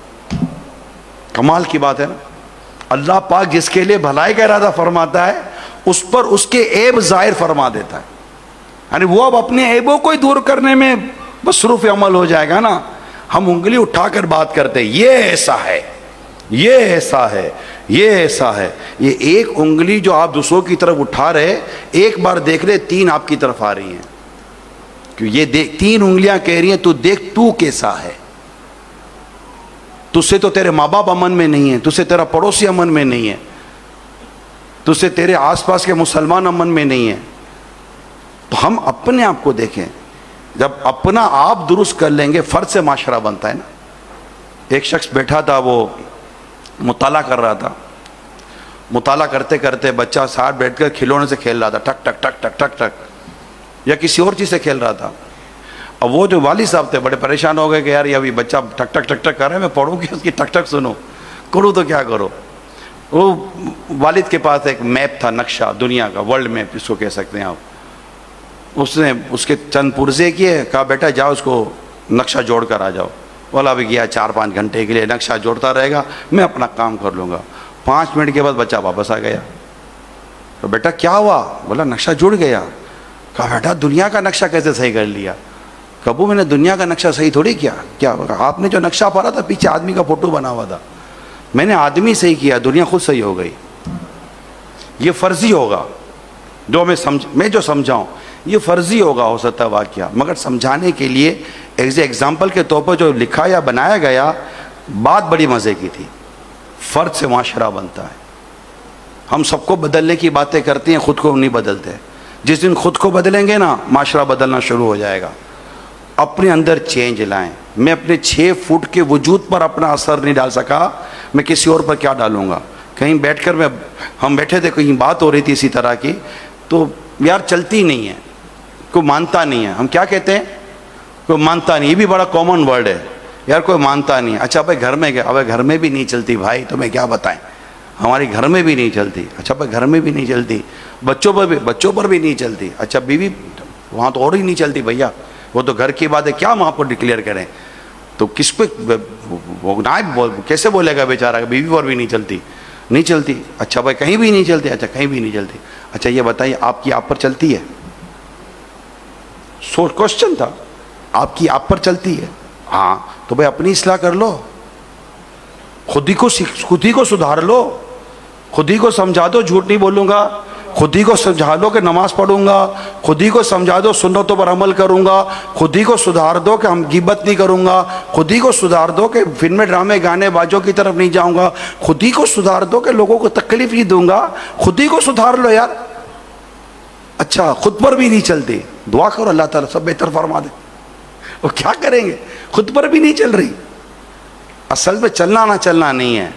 کمال کی بات ہے نا. اللہ پاک جس کے لیے بھلائی کا ارادہ فرماتا ہے اس پر اس کے عیب ظاہر فرما دیتا ہے. یعنی وہ اب اپنے عیبوں کو ہی دور کرنے میں مصروف عمل ہو جائے گا نا. ہم انگلی اٹھا کر بات کرتے ہیں، یہ ایسا ہے، یہ ایسا ہے، یہ ایسا ہے. یہ ایک انگلی جو آپ دوسروں کی طرف اٹھا رہے، ایک بار دیکھ رہے 3 آپ کی طرف آ رہی ہیں. کہ یہ دیکھ 3 انگلیاں کہہ رہی ہیں تو دیکھ تو کیسا ہے. تجھ سے تو تیرے ماں باپ امن میں نہیں ہیں، تجھ سے تیرا پڑوسی امن میں نہیں ہے، تجھ سے تیرے آس پاس کے مسلمان امن میں نہیں ہیں. تو ہم اپنے آپ کو دیکھیں. جب اپنا آپ درست کر لیں گے، فرد سے معاشرہ بنتا ہے نا. ایک شخص بیٹھا تھا، وہ مطالعہ کر رہا تھا. مطالعہ کرتے کرتے بچہ ساتھ بیٹھ کر کھلونے سے کھیل رہا تھا، ٹک ٹک ٹک ٹک ٹک ٹک، یا کسی اور چیز سے کھیل رہا تھا. اب وہ جو والد صاحب تھے بڑے پریشان ہو گئے کہ یار یہ ابھی بچہ ٹک ٹک ٹک ٹک کر رہا ہے، میں پڑھوں کہ اس کی ٹک ٹک سنوں، کروں تو کیا کرو. وہ والد کے پاس ایک میپ تھا، نقشہ دنیا کا، ورلڈ میپ اس کو کہہ سکتے ہیں آپ. اس نے اس کے چند پرزے کیے، کہا بیٹا جاؤ اس کو نقشہ جوڑ کر آ جاؤ. بولا بھی گیا 4-5 گھنٹے کے لیے نقشہ جوڑتا رہے گا، میں اپنا کام کر لوں گا. 5 منٹ کے بعد بچہ واپس آ گیا. تو بیٹا کیا ہوا؟ بولا نقشہ جڑ گیا. کہا بیٹا دنیا کا نقشہ کیسے صحیح کر لیا؟ کبو میں نے دنیا کا نقشہ صحیح تھوڑی کیا. کیا آپ نے جو نقشہ پارا تھا پیچھے آدمی کا فوٹو بنا ہوا تھا، میں نے آدمی صحیح کیا، دنیا خود صحیح ہو گئی. یہ فرضی ہوگا جو میں جو سمجھاؤں، یہ فرضی ہوگا ہو سکتا ہے واقعہ، مگر سمجھانے کے لیے ایز اے ایگزامپل کے طور پر جو لکھا یا بنایا گیا، بات بڑی مزے کی تھی. فرد سے معاشرہ بنتا ہے. ہم سب کو بدلنے کی باتیں کرتے ہیں، خود کو نہیں بدلتے. جس دن خود کو بدلیں گے نا، معاشرہ بدلنا شروع ہو جائے گا. اپنے اندر چینج لائیں. میں اپنے 6 فٹ کے وجود پر اپنا اثر نہیں ڈال سکا، میں کسی اور پر کیا ڈالوں گا. کہیں بیٹھ کر ہم بیٹھے تھے، کہیں بات ہو رہی تھی اسی طرح کی، تو یار چلتی نہیں ہے، کوئی مانتا نہیں ہے. ہم کیا کہتے ہیں؟ کوئی مانتا نہیں. یہ بھی بڑا کامن ورڈ ہے، یار کوئی مانتا نہیں. اچھا بھائی گھر میں گیا، اب گھر میں بھی نہیں چلتی بھائی، تمہیں کیا بتائیں، ہماری گھر میں بھی نہیں چلتی. اچھا بھائی گھر میں بھی نہیں چلتی، بچوں پر بھی نہیں چلتی. اچھا بیوی، وہاں تو اور ہی نہیں چلتی بھیا، وہ تو گھر کی بات ہے، کیا وہاں پر ڈکلیئر کریں؟ تو کس پہ کیسے بولے گا بیچارہ کہ بیوی پر بھی نہیں چلتی. اچھا بھائی کہیں بھی نہیں چلتی. اچھا کہیں بھی نہیں چلتی. اچھا یہ بتائیے آپ کی آپ پر چلتی ہے؟ کوشچن تھا آپ کی آپ پر چلتی ہے. ہاں تو بھائی اپنی اصلاح کر لو, خود ہی کو سدھار لو, خود ہی کو سمجھا دو جھوٹ نہیں بولوں گا, خود ہی کو سمجھا دو کہ نماز پڑھوں گا, خود ہی کو سمجھا دو سنتوں پر عمل کروں گا, خود ہی کو سدھار دو کہ ہم غیبت نہیں کروں گا, خود ہی کو سدھار دو کہ فلمیں ڈرامے گانے باجوں کی طرف نہیں جاؤں گا, خود ہی کو سدھار دو کہ لوگوں کو تکلیف نہیں دوں گا. خود ہی کو سدھار لو یار. اچھا خود پر بھی نہیں چلتی, دعا کرو اللہ تعالیٰ سب بہتر فرما دے. وہ کیا کریں گے, خود پر بھی نہیں چل رہی. اصل میں چلنا نہ چلنا نہیں ہے,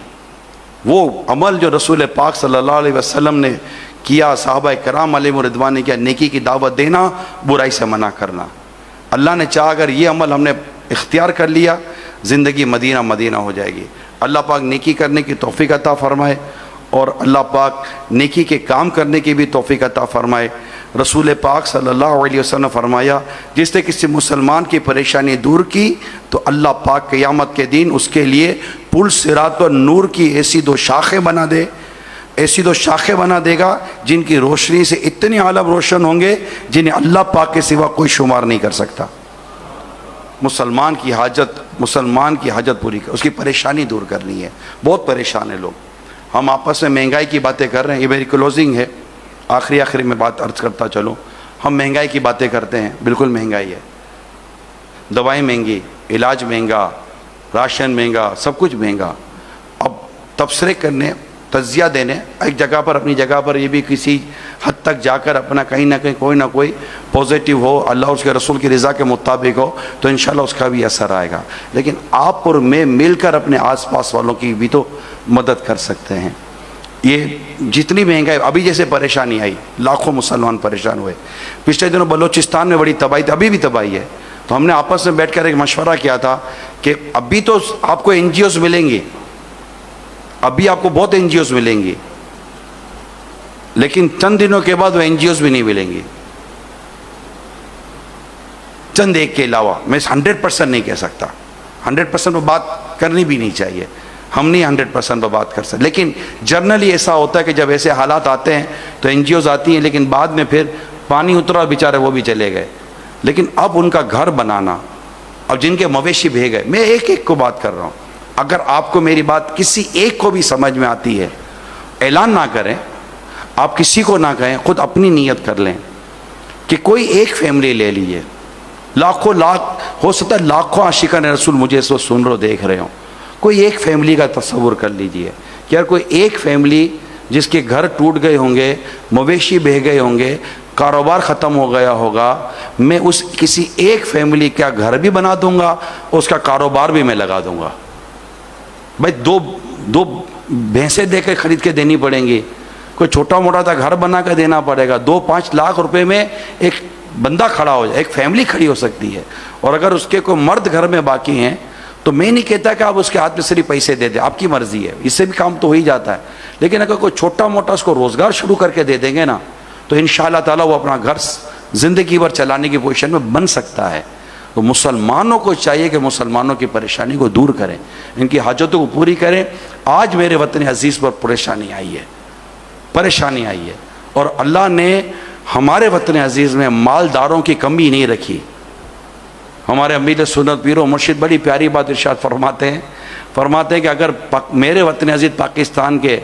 وہ عمل جو رسول پاک صلی اللہ علیہ وسلم نے کیا, صحابہ کرام علیہ رضوان نے کیا, نیکی کی دعوت دینا, برائی سے منع کرنا. اللہ نے چاہا اگر یہ عمل ہم نے اختیار کر لیا, زندگی مدینہ مدینہ ہو جائے گی. اللہ پاک نیکی کرنے کی توفیق عطا فرمائے, اور اللہ پاک نیکی کے کام کرنے کی بھی توفیق عطا فرمائے. رسول پاک صلی اللہ علیہ وسلم نے فرمایا, جس نے کسی مسلمان کی پریشانی دور کی تو اللہ پاک قیامت کے دن اس کے لیے پل صراط پر نور کی ایسی دو شاخیں بنا دے, ایسی دو شاخیں بنا دے گا جن کی روشنی سے اتنے عالم روشن ہوں گے جنہیں اللہ پاک کے سوا کوئی شمار نہیں کر سکتا. مسلمان کی حاجت پوری کر, اس کی پریشانی دور کرنی ہے. بہت پریشان ہیں لوگ. ہم آپس میں مہنگائی کی باتیں کر رہے ہیں, یہ میری کلوزنگ ہے, آخری میں بات عرض کرتا چلوں. ہم مہنگائی کی باتیں کرتے ہیں, بالکل مہنگائی ہے, دوائیں مہنگی, علاج مہنگا, راشن مہنگا, سب کچھ مہنگا. اب تبصرے کرنے, تجزیہ دینے, ایک جگہ پر اپنی جگہ پر یہ بھی کسی حد تک جا کر اپنا کہیں نہ کہیں کوئی نہ کوئی پازیٹیو ہو, اللہ اور اس کے رسول کی رضا کے مطابق ہو, تو انشاءاللہ اس کا بھی اثر آئے گا. لیکن آپ اور میں مل کر اپنے آس پاس والوں کی بھی تو مدد کر سکتے ہیں. یہ جتنی مہنگائی, ابھی جیسے پریشانی آئی, لاکھوں مسلمان پریشان ہوئے. پچھلے دنوں بلوچستان میں بڑی تباہی تھی, ابھی بھی تباہی ہے. تو ہم نے آپس میں بیٹھ کر ایک مشورہ کیا تھا کہ ابھی تو آپ کو این جی اوز ملیں گی, ابھی آپ کو بہت این جی اوز ملیں گی, لیکن چند دنوں کے بعد وہ این جی اوز بھی نہیں ملیں گی, چند ایک کے علاوہ. میں 100% نہیں کہہ سکتا, 100% پہ بات کرنی بھی نہیں چاہیے, ہم نہیں 100% پہ بات کر سکتے. لیکن جرنلی ایسا ہوتا ہے کہ جب ایسے حالات آتے ہیں تو این جی اوز آتی ہیں, لیکن بعد میں پھر پانی اترا, بیچارے وہ بھی چلے گئے. لیکن اب ان کا گھر بنانا, اب جن کے مویشی بھیگ گئے, میں ایک ایک کو بات کر رہا ہوں. اگر آپ کو میری بات کسی ایک کو بھی سمجھ میں آتی ہے, اعلان نہ کریں, آپ کسی کو نہ کہیں, خود اپنی نیت کر لیں کہ کوئی ایک فیملی لے لیجیے. لاکھوں ہو سکتا ہے لاکھوں عاشقان رسول مجھے اس وقت سن رہے دیکھ رہے ہوں, کوئی ایک فیملی کا تصور کر لیجئے کہ یار کوئی ایک فیملی جس کے گھر ٹوٹ گئے ہوں گے, مویشی بہہ گئے ہوں گے, کاروبار ختم ہو گیا ہوگا, میں اس کسی ایک فیملی کا گھر بھی بنا دوں گا, اس کا کاروبار بھی میں لگا دوں گا. بھائی دو بھینسیں دے کے خرید کے دینی پڑیں گی, کوئی چھوٹا موٹا تھا گھر بنا کے دینا پڑے گا. 2-5 لاکھ روپے میں ایک بندہ کھڑا ہو جائے, ایک فیملی کھڑی ہو سکتی ہے. اور اگر اس کے کوئی مرد گھر میں باقی ہیں تو میں نہیں کہتا کہ آپ اس کے ہاتھ میں صرف پیسے دے دیں, آپ کی مرضی ہے, اس سے بھی کام تو ہو ہی جاتا ہے. لیکن اگر کوئی چھوٹا موٹا اس کو روزگار شروع کر کے دے دیں گے نا, تو انشاءاللہ تعالیٰ وہ اپنا گھر زندگی بھر چلانے کی پوزیشن میں بن سکتا ہے. تو مسلمانوں کو چاہیے کہ مسلمانوں کی پریشانی کو دور کریں, ان کی حاجتوں کو پوری کریں. آج میرے وطن عزیز پر پریشانی آئی ہے, اور اللہ نے ہمارے وطن عزیز میں مالداروں کی کمی نہیں رکھی. ہمارے امیر سنت پیر و مرشد بڑی پیاری بات ارشاد فرماتے ہیں کہ اگر میرے وطن عزیز پاکستان کے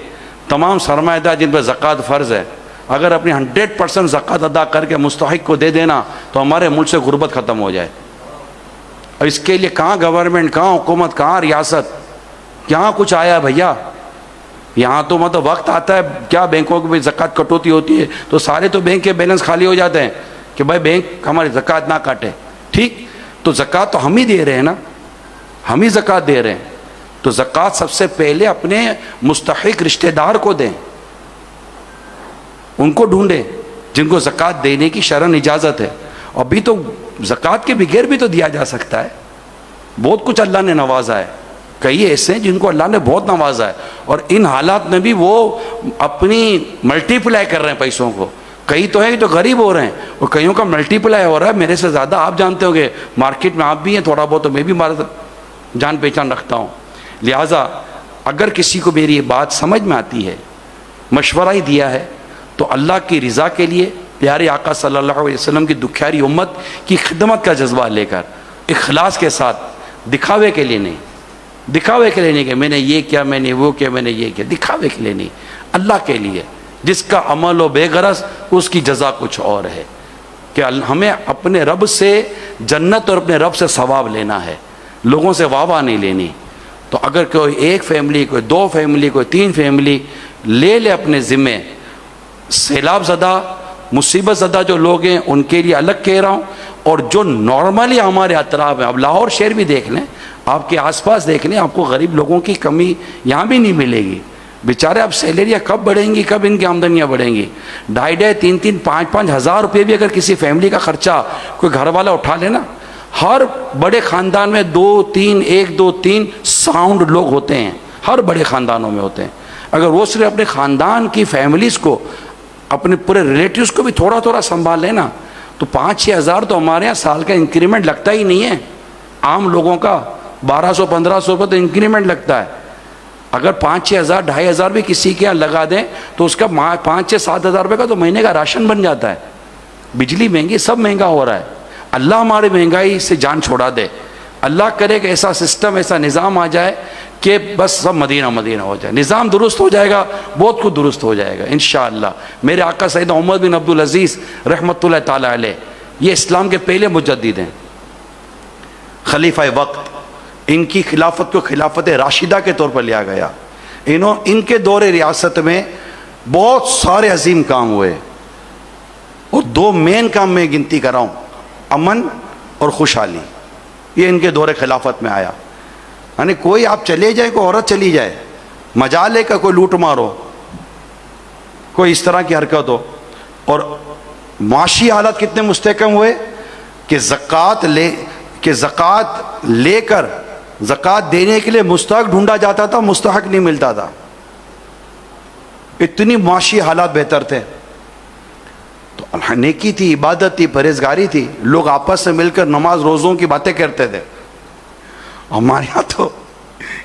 تمام سرمایہ دار جن پر زکوٰۃ فرض ہے, اگر اپنی 100% زکوٰۃ ادا کر کے مستحق کو دے دینا تو ہمارے ملک سے غربت ختم ہو جائے. اور اس کے لیے کہاں گورنمنٹ, کہاں حکومت, کہاں ریاست, کہاں کچھ آیا بھیا. یہاں تو مطلب وقت آتا ہے کیا بینکوں کی زکوٰۃ کٹوتی ہوتی ہے تو سارے تو بینک کے بیلنس خالی ہو جاتے ہیں کہ بھائی بینک ہماری زکوٰۃ نہ کاٹے. ٹھیک, تو زکوٰۃ تو ہم ہی دے رہے ہیں نا, ہم ہی زکوٰۃ دے رہے ہیں. تو زکوٰۃ سب سے پہلے اپنے مستحق رشتہ دار کو دیں, ان کو ڈھونڈیں جن کو زکوٰۃ دینے کی شرعاً اجازت ہے. ابھی تو زکوٰۃ کے بغیر بھی تو دیا جا سکتا ہے, بہت کچھ اللہ نے نوازا ہے. کئی ایسے ہیں جن کو اللہ نے بہت نوازا ہے, اور ان حالات میں بھی وہ اپنی ملٹی پلائی کر رہے ہیں پیسوں کو. کئی تو ہیں جو غریب ہو رہے ہیں, اور کئیوں کا ملٹی پلائی ہو رہا ہے میرے سے زیادہ. آپ جانتے ہوں گے, مارکیٹ میں آپ بھی ہیں تھوڑا بہت, تو میں بھی جان پہچان رکھتا ہوں. لہٰذا اگر کسی کو میری یہ بات سمجھ میں آتی ہے, مشورہ ہی دیا ہے, تو اللہ کی رضا کے لیے پیارے آقا صلی اللہ علیہ وسلم کی دکھیاری امت کی خدمت کا جذبہ لے کر اخلاص کے ساتھ، دکھاوے کے لیے نہیں، دکھاوے کے لیے نہیں کہ میں نے یہ کیا، میں نے وہ کیا، میں نے یہ کیا، دکھاوے کے لیے نہیں، اللہ کے لیے. جس کا عمل و بے غرض اس کی جزا کچھ اور ہے، کہ ہمیں اپنے رب سے جنت اور اپنے رب سے ثواب لینا ہے، لوگوں سے واہ واہ نہیں لینی. تو اگر کوئی ایک فیملی، کوئی دو فیملی، کوئی تین فیملی لے لے اپنے ذمے، سیلاب زدہ مصیبت زدہ جو لوگ ہیں ان کے لیے الگ کہہ رہا ہوں، اور جو نارملی ہمارے اطراف ہیں، اب لاہور شہر بھی دیکھ لیں، آپ کے آس پاس دیکھ لیں، آپ کو غریب لوگوں کی کمی یہاں بھی نہیں ملے گی. بیچارے اب سیلریاں کب بڑھیں گی، کب ان کی آمدنیاں بڑھیں گی. 2,500 3,000 5,000 ہزار روپے بھی اگر کسی فیملی کا خرچہ کوئی گھر والا اٹھا لینا، ہر بڑے خاندان میں 1 2 3 ساؤنڈ لوگ ہوتے ہیں، ہر بڑے خاندانوں میں ہوتے ہیں. اگر وہ صرف اپنے خاندان کی فیملیز کو، اپنے پورے ریلیٹیوز کو بھی تھوڑا تھوڑا سنبھال لینا، تو 5-6 ہزار تو ہمارے یہاں سال کا انکریمنٹ لگتا ہی نہیں ہے. عام لوگوں کا 1,200-1,500 روپے تو انکریمنٹ لگتا ہے. اگر 5-6 ہزار 2,500 بھی کسی کے یہاں لگا دیں تو اس کا 5-6-7 ہزار روپے کا تو مہینے کا راشن بن جاتا ہے. بجلی مہنگی، سب مہنگا ہو رہا ہے. اللہ ہماری مہنگائی سے جان چھوڑا دے. اللہ کرے کہ ایسا سسٹم، ایسا نظام آ جائے کہ بس سب مدینہ مدینہ ہو جائے. نظام درست ہو جائے گا، بہت کچھ درست ہو جائے گا انشاءاللہ. میرے آقا سید عمر بن عبدالعزیز رحمۃ اللہ تعالیٰ علیہ، یہ اسلام کے پہلے مجدد ہیں، خلیفہ وقت. ان کی خلافت کو خلافت راشدہ کے طور پر لیا گیا. ان کے دور ریاست میں بہت سارے عظیم کام ہوئے، اور 2 مین کام میں گنتی کر رہا ہوں، امن اور خوشحالی. یہ ان کے دور خلافت میں آیا. یعنی کوئی آپ چلے جائے، کوئی عورت چلی جائے، مجالے کا کوئی لوٹ مارو، کوئی اس طرح کی حرکت ہو. اور معاشی حالات کتنے مستحکم ہوئے کہ زکوٰۃ لے کر زکوٰۃ دینے کے لیے مستحق ڈھونڈا جاتا تھا، مستحق نہیں ملتا تھا. اتنی معاشی حالات بہتر تھے. تو نیکی تھی، عبادت تھی، پرہیزگاری تھی. لوگ آپس سے مل کر نماز روزوں کی باتیں کرتے تھے. ہمارے یہاں تو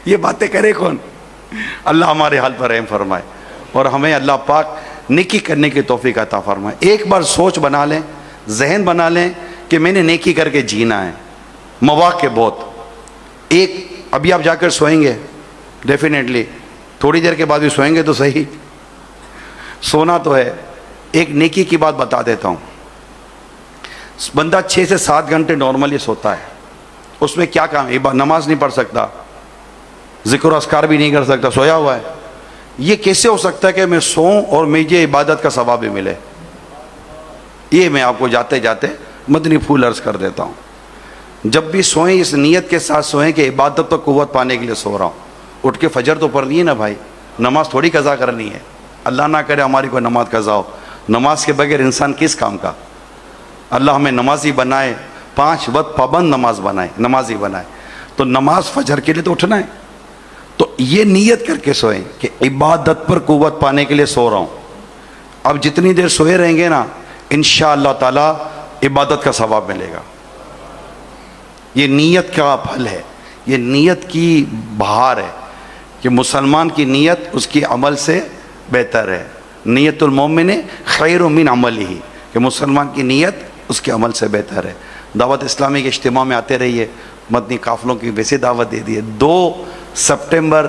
یہ باتیں کرے کون؟ اللہ ہمارے حال پر رحم فرمائے، اور ہمیں اللہ پاک نیکی کرنے کی توفیق عطا فرمائے. ایک بار سوچ بنا لیں، ذہن بنا لیں کہ میں نے نیکی کر کے جینا ہے. مواقع بہت. ابھی آپ جا کر سوئیں گے، ڈیفینیٹلی تھوڑی دیر کے بعد بھی سوئیں گے تو صحیح، سونا تو ہے. ایک نیکی کی بات بتا دیتا ہوں. بندہ 6 سے 7 گھنٹے نارملی سوتا ہے. اس میں کیا کام ہے؟ نماز نہیں پڑھ سکتا، ذکر و اذکار بھی نہیں کر سکتا، سویا ہوا ہے. یہ کیسے ہو سکتا ہے کہ میں سوؤں اور مجھے عبادت کا ثواب بھی ملے؟ یہ میں آپ کو جاتے جاتے مدنی پھول عرض کر دیتا ہوں. جب بھی سوئیں اس نیت کے ساتھ سوئیں کہ عبادت تو قوت پانے کے لیے سو رہا ہوں. اٹھ کے فجر تو پڑھنی ہے نا بھائی، نماز تھوڑی قضا کرنی ہے. اللہ نہ کرے ہماری کوئی نماز قضا ہو. نماز کے بغیر انسان کس کام کا؟ اللہ ہمیں نمازی بنائے، 5 وقت پابند نماز بنائے، نمازی بنائے. تو نماز فجر کے لیے تو اٹھنا ہے. تو یہ نیت کر کے سوئیں کہ عبادت پر قوت پانے کے لیے سو رہا ہوں. اب جتنی دیر سوئے رہیں گے نا، انشاءاللہ تعالی عبادت کا ثواب ملے گا. یہ نیت کا پھل ہے، یہ نیت کی بہار ہے کہ مسلمان کی نیت اس کی عمل سے بہتر ہے. نیت المومن خیر من عملہ، کہ مسلمان کی نیت اس کے عمل سے بہتر ہے. دعوت اسلامی کے اجتماع میں آتے رہیے. مدنی قافلوں کی ویسے دعوت دے دی ہے. 2 سپٹمبر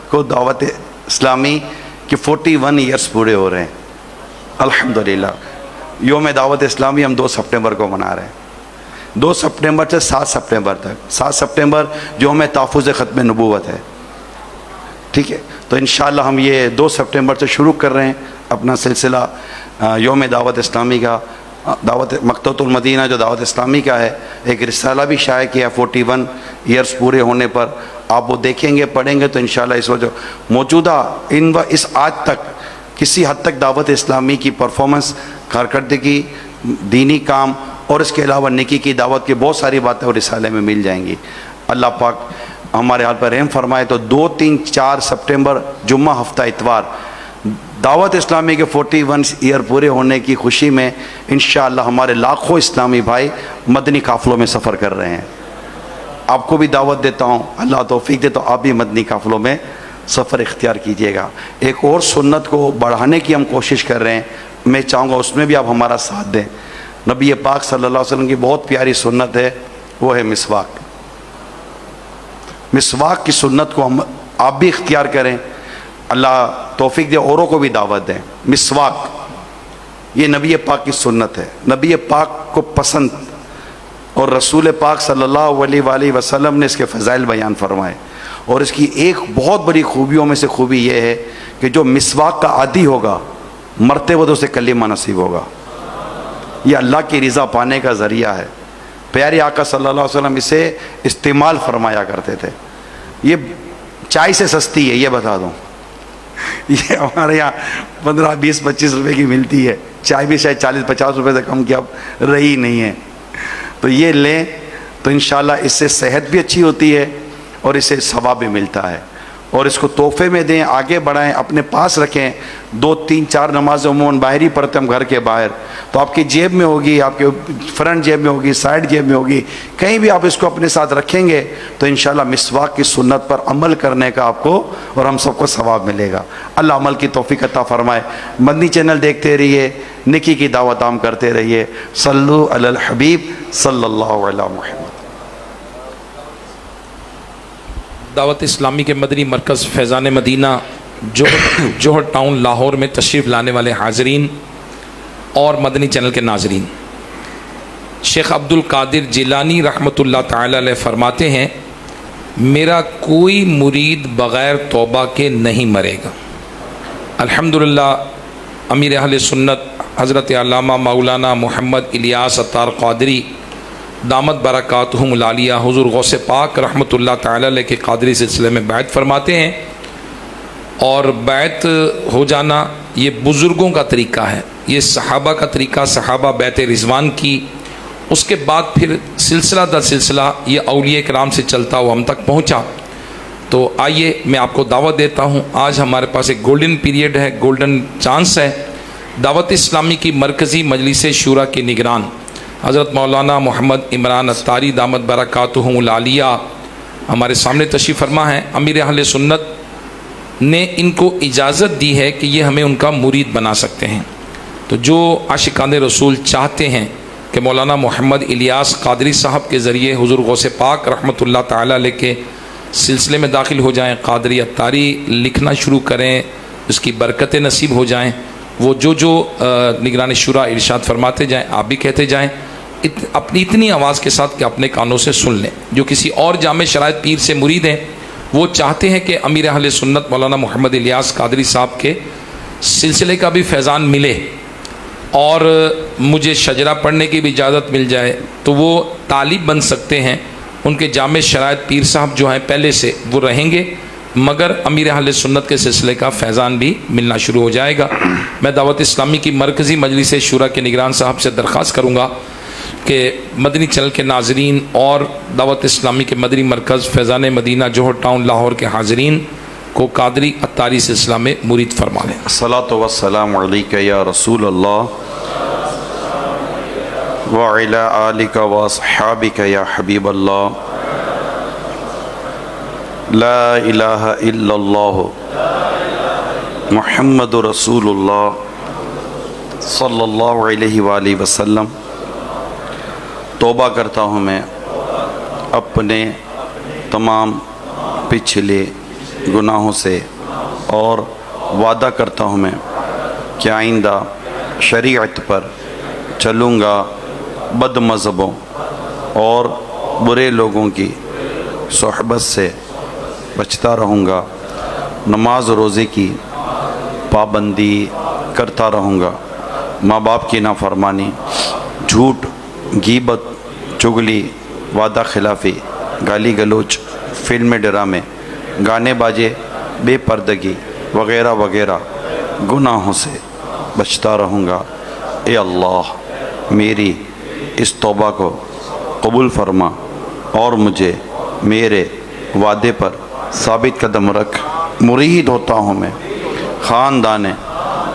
کو دعوت اسلامی کے 41 ایئرس پورے ہو رہے ہیں الحمدللہ. یوم دعوت اسلامی ہم 2 سپٹمبر کو منا رہے ہیں. 2 سپٹمبر سے 7 سپٹمبر تک. 7 سپٹمبر جو ہمیں تحفظ ختم نبوت ہے. ٹھیک ہے، تو انشاءاللہ ہم یہ 2 سپٹمبر سے شروع کر رہے ہیں اپنا سلسلہ یوم دعوت اسلامی کا. دعوت مکتبۃ المدینہ جو دعوت اسلامی کا ہے، ایک رسالہ بھی شائع کیا 41 ایئرس پورے ہونے پر. آپ وہ دیکھیں گے، پڑھیں گے تو انشاءاللہ اس وجہ موجودہ اس آج تک کسی حد تک دعوت اسلامی کی پرفارمنس، کارکردگی، دینی کام اور اس کے علاوہ نیکی کی دعوت کی بہت ساری باتیں اور رسالے میں مل جائیں گی. اللہ پاک ہمارے حال پر رحم فرمائے. تو 2 3 4 سپٹمبر جمعہ ہفتہ اتوار دعوت اسلامی کے 41 ایئر پورے ہونے کی خوشی میں انشاءاللہ ہمارے لاکھوں اسلامی بھائی مدنی قافلوں میں سفر کر رہے ہیں. آپ کو بھی دعوت دیتا ہوں، اللہ توفیق دے تو آپ بھی مدنی قافلوں میں سفر اختیار کیجیے گا. ایک اور سنت کو بڑھانے کی ہم کوشش کر رہے ہیں, میں چاہوں گا اس میں بھی آپ ہمارا ساتھ دیں. نبی پاک صلی اللہ علیہ وسلم کی بہت پیاری سنت ہے, وہ ہے مسواک. مسواک کی سنت کو ہم آپ بھی اختیار کریں, اللہ توفیق دے, اوروں کو بھی دعوت دیں. مسواک یہ نبی پاک کی سنت ہے, نبی پاک کو پسند, اور رسول پاک صلی اللہ علیہ وآلہ وسلم نے اس کے فضائل بیان فرمائے. اور اس کی ایک بہت بڑی خوبیوں میں سے خوبی یہ ہے کہ جو مسواک کا عادی ہوگا مرتے وقت اسے کلمہ نصیب ہوگا. یہ اللہ کی رضا پانے کا ذریعہ ہے. پیارے آقا صلی اللہ علیہ وسلم اسے استعمال فرمایا کرتے تھے. یہ چائے سے سستی ہے, یہ بتا دوں. یہ ہمارے یہاں 15 20 25 روپے کی ملتی ہے, چائے بھی شاید 40 50 روپے سے کم کی اب رہی نہیں ہے. تو یہ لیں تو انشاءاللہ اس سے صحت بھی اچھی ہوتی ہے اور اسے ثواب بھی ملتا ہے. اور اس کو تحفے میں دیں, آگے بڑھائیں, اپنے پاس رکھیں. 2 3 4 نمازیں عموماً باہر ہی پڑھتے ہم گھر کے باہر, تو آپ کی جیب میں ہوگی, آپ کے فرنٹ جیب میں ہوگی, سائڈ جیب میں ہوگی, کہیں بھی آپ اس کو اپنے ساتھ رکھیں گے تو انشاءاللہ مسواک کی سنت پر عمل کرنے کا آپ کو اور ہم سب کو ثواب ملے گا. اللہ عمل کی توفیق عطا فرمائے. مدنی چینل دیکھتے رہیے, نیکی کی دعوت عام کرتے رہیے. صلو علی الحبیب صلی اللہ علیہ محمد. دعوت اسلامی کے مدنی مرکز فیضان مدینہ جوہر ٹاؤن لاہور میں تشریف لانے والے حاضرین اور مدنی چینل کے ناظرین, شیخ عبد القادر جیلانی رحمۃ اللہ تعالی علیہ فرماتے ہیں, میرا کوئی مرید بغیر توبہ کے نہیں مرے گا. الحمدللہ امیر اہل سنت حضرت علامہ مولانا محمد الیاس عطار قادری دامت برکاتہم العالیہ حضور غوث پاک رحمۃ اللہ تعالی علیہ کے قادری سلسلے میں بیعت فرماتے ہیں. اور بیعت ہو جانا یہ بزرگوں کا طریقہ ہے, یہ صحابہ کا طریقہ, صحابہ بیعت رضوان کی, اس کے بعد پھر سلسلہ در سلسلہ یہ اولیاء کرام سے چلتا ہوا ہم تک پہنچا. تو آئیے میں آپ کو دعوت دیتا ہوں. آج ہمارے پاس ایک گولڈن پیریڈ ہے, گولڈن چانس ہے. دعوت اسلامی کی مرکزی مجلس شورا کے نگران حضرت مولانا محمد عمران عطاری دامت برکاتہم العالیہ ہمارے سامنے تشریف فرما ہیں. امیر اہل سنت نے ان کو اجازت دی ہے کہ یہ ہمیں ان کا مرید بنا سکتے ہیں. تو جو عاشقان رسول چاہتے ہیں کہ مولانا محمد الیاس قادری صاحب کے ذریعے حضور غوث پاک رحمۃ اللہ تعالی علیہ کے سلسلے میں داخل ہو جائیں, قادری عطاری لکھنا شروع کریں, اس کی برکتیں نصیب ہو جائیں, وہ جو نگران شورا ارشاد فرماتے جائیں آپ بھی کہتے جائیں اپنی اتنی آواز کے ساتھ کہ اپنے کانوں سے سن لیں. جو کسی اور جامع شرائط پیر سے مرید ہیں وہ چاہتے ہیں کہ امیر اہل سنت مولانا محمد الیاس قادری صاحب کے سلسلے کا بھی فیضان ملے اور مجھے شجرہ پڑھنے کی بھی اجازت مل جائے, تو وہ طالب بن سکتے ہیں. ان کے جامع شرائط پیر صاحب جو ہیں پہلے سے وہ رہیں گے, مگر امیر اہل سنت کے سلسلے کا فیضان بھی ملنا شروع ہو جائے گا. میں دعوت اسلامی کی مرکزی مجلس شورا کے نگران صاحب سے درخواست کروں گا کہ مدنی چینل کے ناظرین اور دعوت اسلامی کے مدنی مرکز فیضان مدینہ جوہر ٹاؤن لاہور کے حاضرین کو قادری عطاری سلسلہ میں مرید فرما لیں. الصلاۃ والسلام علیک یا رسول اللہ وعلی آلک واصحابک یا حبیب اللہ. لا الہ الا اللہ محمد رسول اللہ صلی اللہ علیہ وآلہ وسلم. توبہ کرتا ہوں میں اپنے تمام پچھلے گناہوں سے, اور وعدہ کرتا ہوں میں کہ آئندہ شریعت پر چلوں گا, بد مذہبوں اور برے لوگوں کی صحبت سے بچتا رہوں گا, نماز روزے کی پابندی کرتا رہوں گا, ماں باپ کی نافرمانی, جھوٹ, غیبت, چغلی, وعدہ خلافی, گالی گلوچ, فلم ڈرامے, گانے باجے, بے پردگی وغیرہ وغیرہ گناہوں سے بچتا رہوں گا. اے اللہ میری اس توبہ کو قبول فرما اور مجھے میرے وعدے پر ثابت قدم رکھ. مرید ہوتا ہوں میں خاندان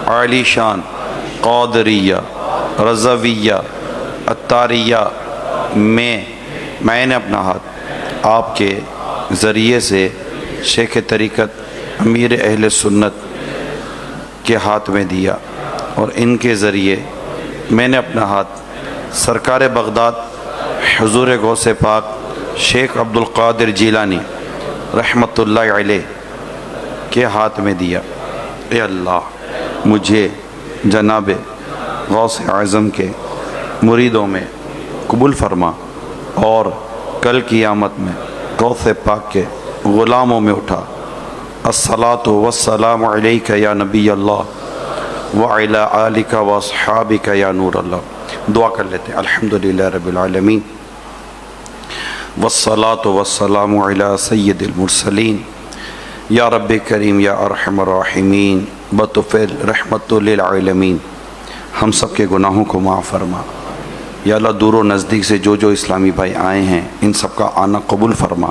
عالی شان قادریہ رضویہ عطاریہ میں نے اپنا ہاتھ آپ کے ذریعے سے شیخ طریقت امیر اہل سنت کے ہاتھ میں دیا، اور ان کے ذریعے میں نے اپنا ہاتھ سرکار بغداد حضور غوث پاک شیخ عبد القادر جیلانی رحمۃ اللہ علیہ کے ہاتھ میں دیا۔ اے اللہ مجھے جناب غوث اعظم کے مریدوں میں قبول فرما، اور کل قیامت میں غوث پاک کے غلاموں میں اٹھا۔ الصلاۃ والسلام علیک یا نبی اللہ وعلی آلک واصحابک یا نور اللہ۔ دعا کر لیتے ہیں۔ الحمدللہ رب العالمین والصلاۃ والسلام علی سید المرسلین یا رب کریم یا ارحم الراحمین بطفل رحمت للعالمین۔ ہم سب کے گناہوں کو معاف فرما یا اللہ، دور و نزدیک سے جو جو اسلامی بھائی آئے ہیں ان سب کا آنا قبول فرما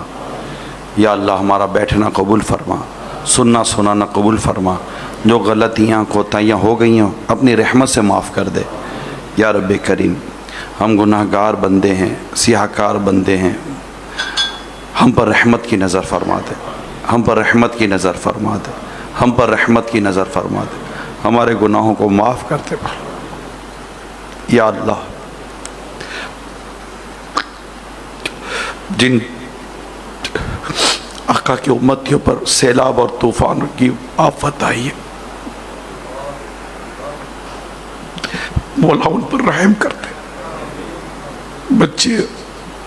یا اللہ، ہمارا بیٹھنا قبول فرما، سننا سنانا قبول فرما، جو غلطیاں کوتاہیاں ہو گئی ہیں اپنی رحمت سے معاف کر دے یا رب کریم۔ ہم گناہ گار بندے ہیں، سیاہ کار بندے ہیں، ہم پر رحمت کی نظر فرما دے، ہم پر رحمت کی نظر فرما دے، ہم پر رحمت کی نظر فرما دے، ہمارے گناہوں کو معاف کرتے یا اللہ۔ جن آقا کی امتیوں پر سیلاب اور طوفان کی آفت آئی ہے، مولا ان پر رحم کرتے، بچے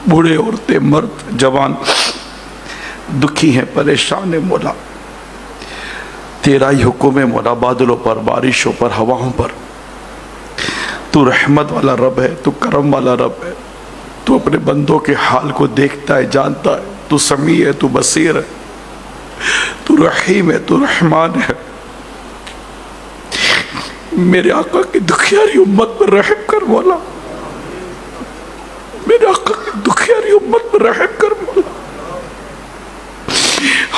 بوڑھے عورتیں مرد جوان دکھی ہیں، پریشان ہیں مولا، تیرا ہی حکم ہے مولا، بادلوں پر، بارشوں پر، ہواؤں پر۔ تو رحمت والا رب ہے، تو کرم والا رب ہے، تو اپنے بندوں کے حال کو دیکھتا ہے، جانتا ہے، تو سمیع ہے، تو بصیر ہے، تو رحیم ہے، تو رحمان ہے۔ میرے آقا کی دکھیاری امت پر رحم کر مولا، میرے آقا کی دکھیاری امت پر رحم کر مولا،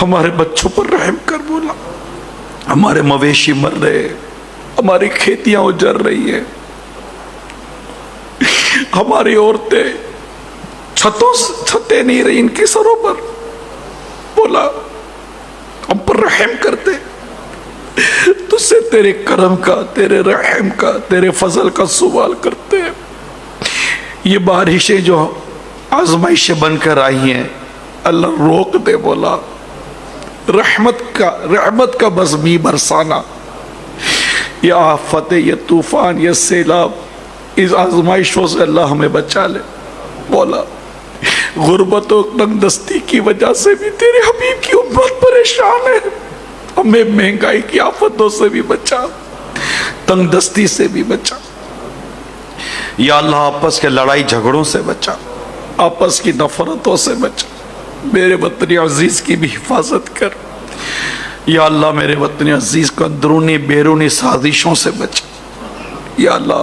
ہمارے بچوں پر رحم کر مولا، ہمارے مویشی مر رہے، ہماری کھیتیاں اجڑ رہی ہیں، ہماری عورتیں چھتیں نہیں رہی ان کی سروں پر، بولا ہم پر رحم کرتے، تجھ سے تیرے کرم کا، تیرے رحم کا، تیرے فضل کا سوال کرتے ہیں۔ یہ بارشیں جو آزمائشیں بن کر آئی ہیں اللہ روک دے مولا، رحمت کا بزمی برسانا، یہ آفت، یہ طوفان، یہ سیلاب، اس آزمائشوں سے اللہ ہمیں بچا لے مولا۔ غربت و تنگ دستی کی وجہ سے بھی تیرے حبیب کی امت پریشان ہے، ہمیں مہنگائی کی آفتوں سے بھی بچا، تنگ دستی سے بھی بچا یا اللہ، آپس کے لڑائی جھگڑوں سے بچا، آپس کی نفرتوں سے بچا، میرے وطن عزیز کی بھی حفاظت کر یا اللہ، میرے وطن عزیز کو اندرونی بیرونی سازشوں سے بچا یا اللہ،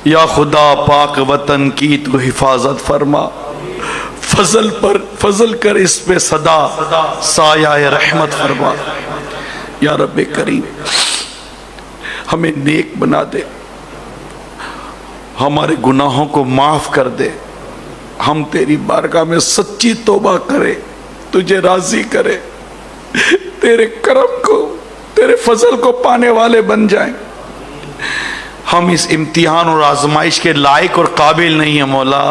یا خدا پاک وطن کی تو حفاظت فرما، فضل کر اس پہ صدا سایہ رحمت فرما یا رب کریم، ہمیں نیک بنا دے، ہمارے گناہوں کو معاف کر دے، ہم تیری بارگاہ میں سچی توبہ کرے، تجھے راضی کرے، تیرے کرم کو، تیرے فضل کو پانے والے بن جائیں۔ ہم اس امتحان اور آزمائش کے لائق اور قابل نہیں ہیں مولا،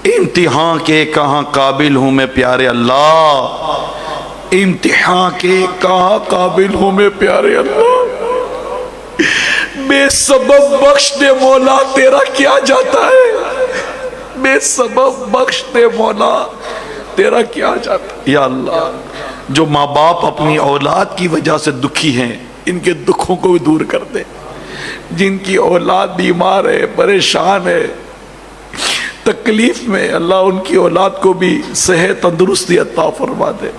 امتحان کے کہاں قابل ہوں میں پیارے اللہ، امتحان کے کہاں قابل ہوں میں پیارے اللہ، بے سبب بخش دے مولا، تیرا کیا جاتا ہے، بے سبب بخش دے مولا، تیرا کیا جاتا ہے یا اللہ۔ جو ماں باپ اپنی اولاد کی وجہ سے دکھی ہیں ان کے دکھوں کو بھی دور کر دے، جن کی اولاد بیمار ہے، پریشان ہے، تکلیف میں، اللہ ان کی اولاد کو بھی صحت تندرستی عطا فرما دے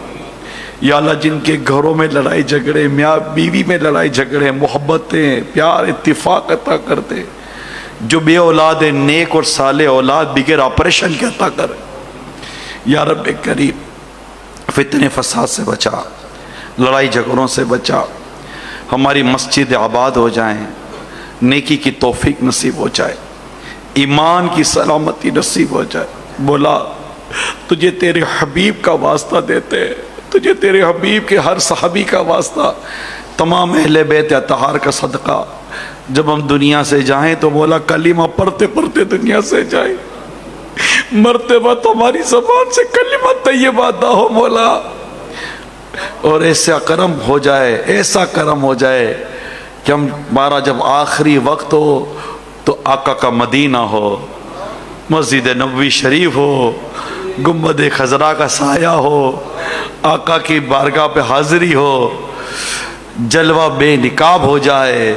یا اللہ۔ جن کے گھروں میں لڑائی جھگڑے، میاں بیوی میں لڑائی جھگڑے، محبتیں، پیار، اتفاق عطا کر دے، جو بے اولاد ہے نیک اور صالح اولاد بغیر آپریشن کے عطا کر یا رب کریم۔ فتنے فساد سے بچا، لڑائی جھگڑوں سے بچا، ہماری مسجد آباد ہو جائیں، نیکی کی توفیق نصیب ہو جائے، ایمان کی سلامتی نصیب ہو جائے۔ بولا تجھے تیرے حبیب کا واسطہ دیتے، تجھے تیرے حبیب کے ہر صحابی کا واسطہ، تمام اہل بیت اطہار کا صدقہ، جب ہم دنیا سے جائیں تو مولا کلمہ پڑھتے پڑھتے دنیا سے جائیں، مرتے وقت ہماری زبان سے کلمہ طیبہ نہ ہو مولا، اور ایسا کرم ہو جائے، ایسا کرم ہو جائے کہ ہمارا جب آخری وقت ہو تو آقا کا مدینہ ہو، مسجد نبوی شریف ہو، گنبد خضرا کا سایہ ہو، آقا کی بارگاہ پہ حاضری ہو، جلوہ بے نقاب ہو جائے،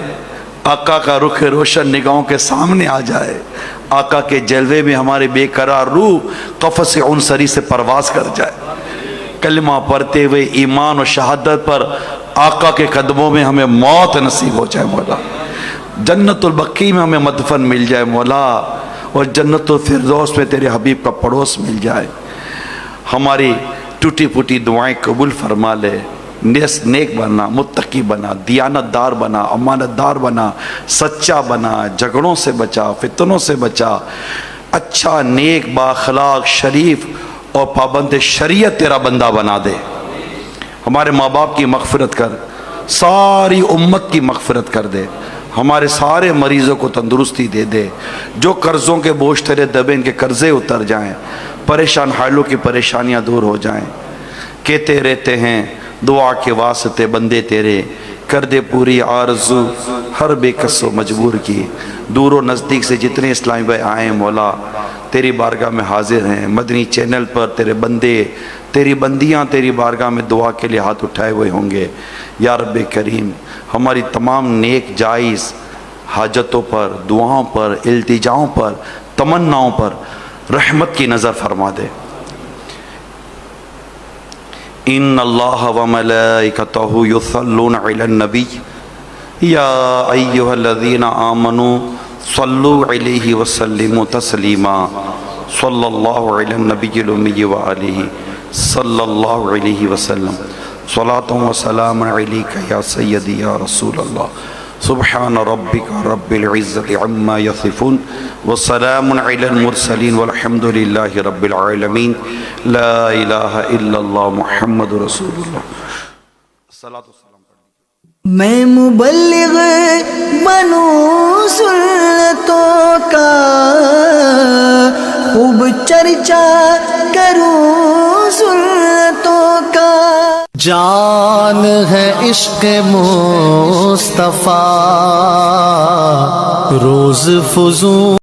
آقا کا رخ روشن نگاہوں کے سامنے آ جائے، آقا کے جلوے میں ہمارے بے قرار روح قفس عنصری سے پرواز کر جائے، کلمہ پڑھتے ہوئے ایمان و شہادت پر آقا کے قدموں میں ہمیں موت نصیب ہو جائے مولا، جنت البقیع میں ہمیں مدفن مل جائے مولا، اور جنت الفردوس میں تیرے حبیب کا پڑوس مل جائے، ہماری ٹوٹی پھوٹی دعائیں قبول فرما لے، نیک بنا، متقی بنا، دیانت دار بنا، امانت دار بنا، سچا بنا، جھگڑوں سے بچا، فتنوں سے بچا، اچھا نیک بااخلاق شریف اور پابند شریعت تیرا بندہ بنا دے، ہمارے ماں باپ کی مغفرت کر، ساری امت کی مغفرت کر دے، ہمارے سارے مریضوں کو تندرستی دے دے، جو قرضوں کے بوجھ تیرے دبے ان کے قرضے اتر جائیں، پریشان حالوں کی پریشانیاں دور ہو جائیں، کہتے رہتے ہیں دعا کے واسطے بندے تیرے، کر دے پوری آرزو ہر بے کس و مجبور کی، دور و نزدیک سے جتنے اسلامی بھائی آئے ہیں مولا تیری بارگاہ میں حاضر ہیں، مدنی چینل پر تیرے بندے تیری بندیاں تیری بارگاہ میں دعا کے لیے ہاتھ اٹھائے ہوئے ہوں گے، یا رب کریم ہماری تمام نیک جائز حاجتوں پر، دعاؤں پر، التجاؤں پر، تمناؤں پر رحمت کی نظر فرما دے۔ ان اللہ و ملائکتہ یصلون علی النبی یا ایہا الذین آمنوا صلوا علیہ وسلموا تسلیما، صلی اللہ علی النبی الامی وآلہ صلی اللہ علیہ وسلم، صلاۃ و سلام علیک یا سیدی یا رسول اللہ، سبحان ربک رب العزت عما یصفون وسلام علی المرسلین والحمد للہ رب العالمین، لا الہ الا اللہ محمد رسول اللہ۔ میں مبلغ بنوں سنتوں کا، خوب چرچا کروں سنتوں کا، جان ہے عشق مصطفیٰ روز فزوں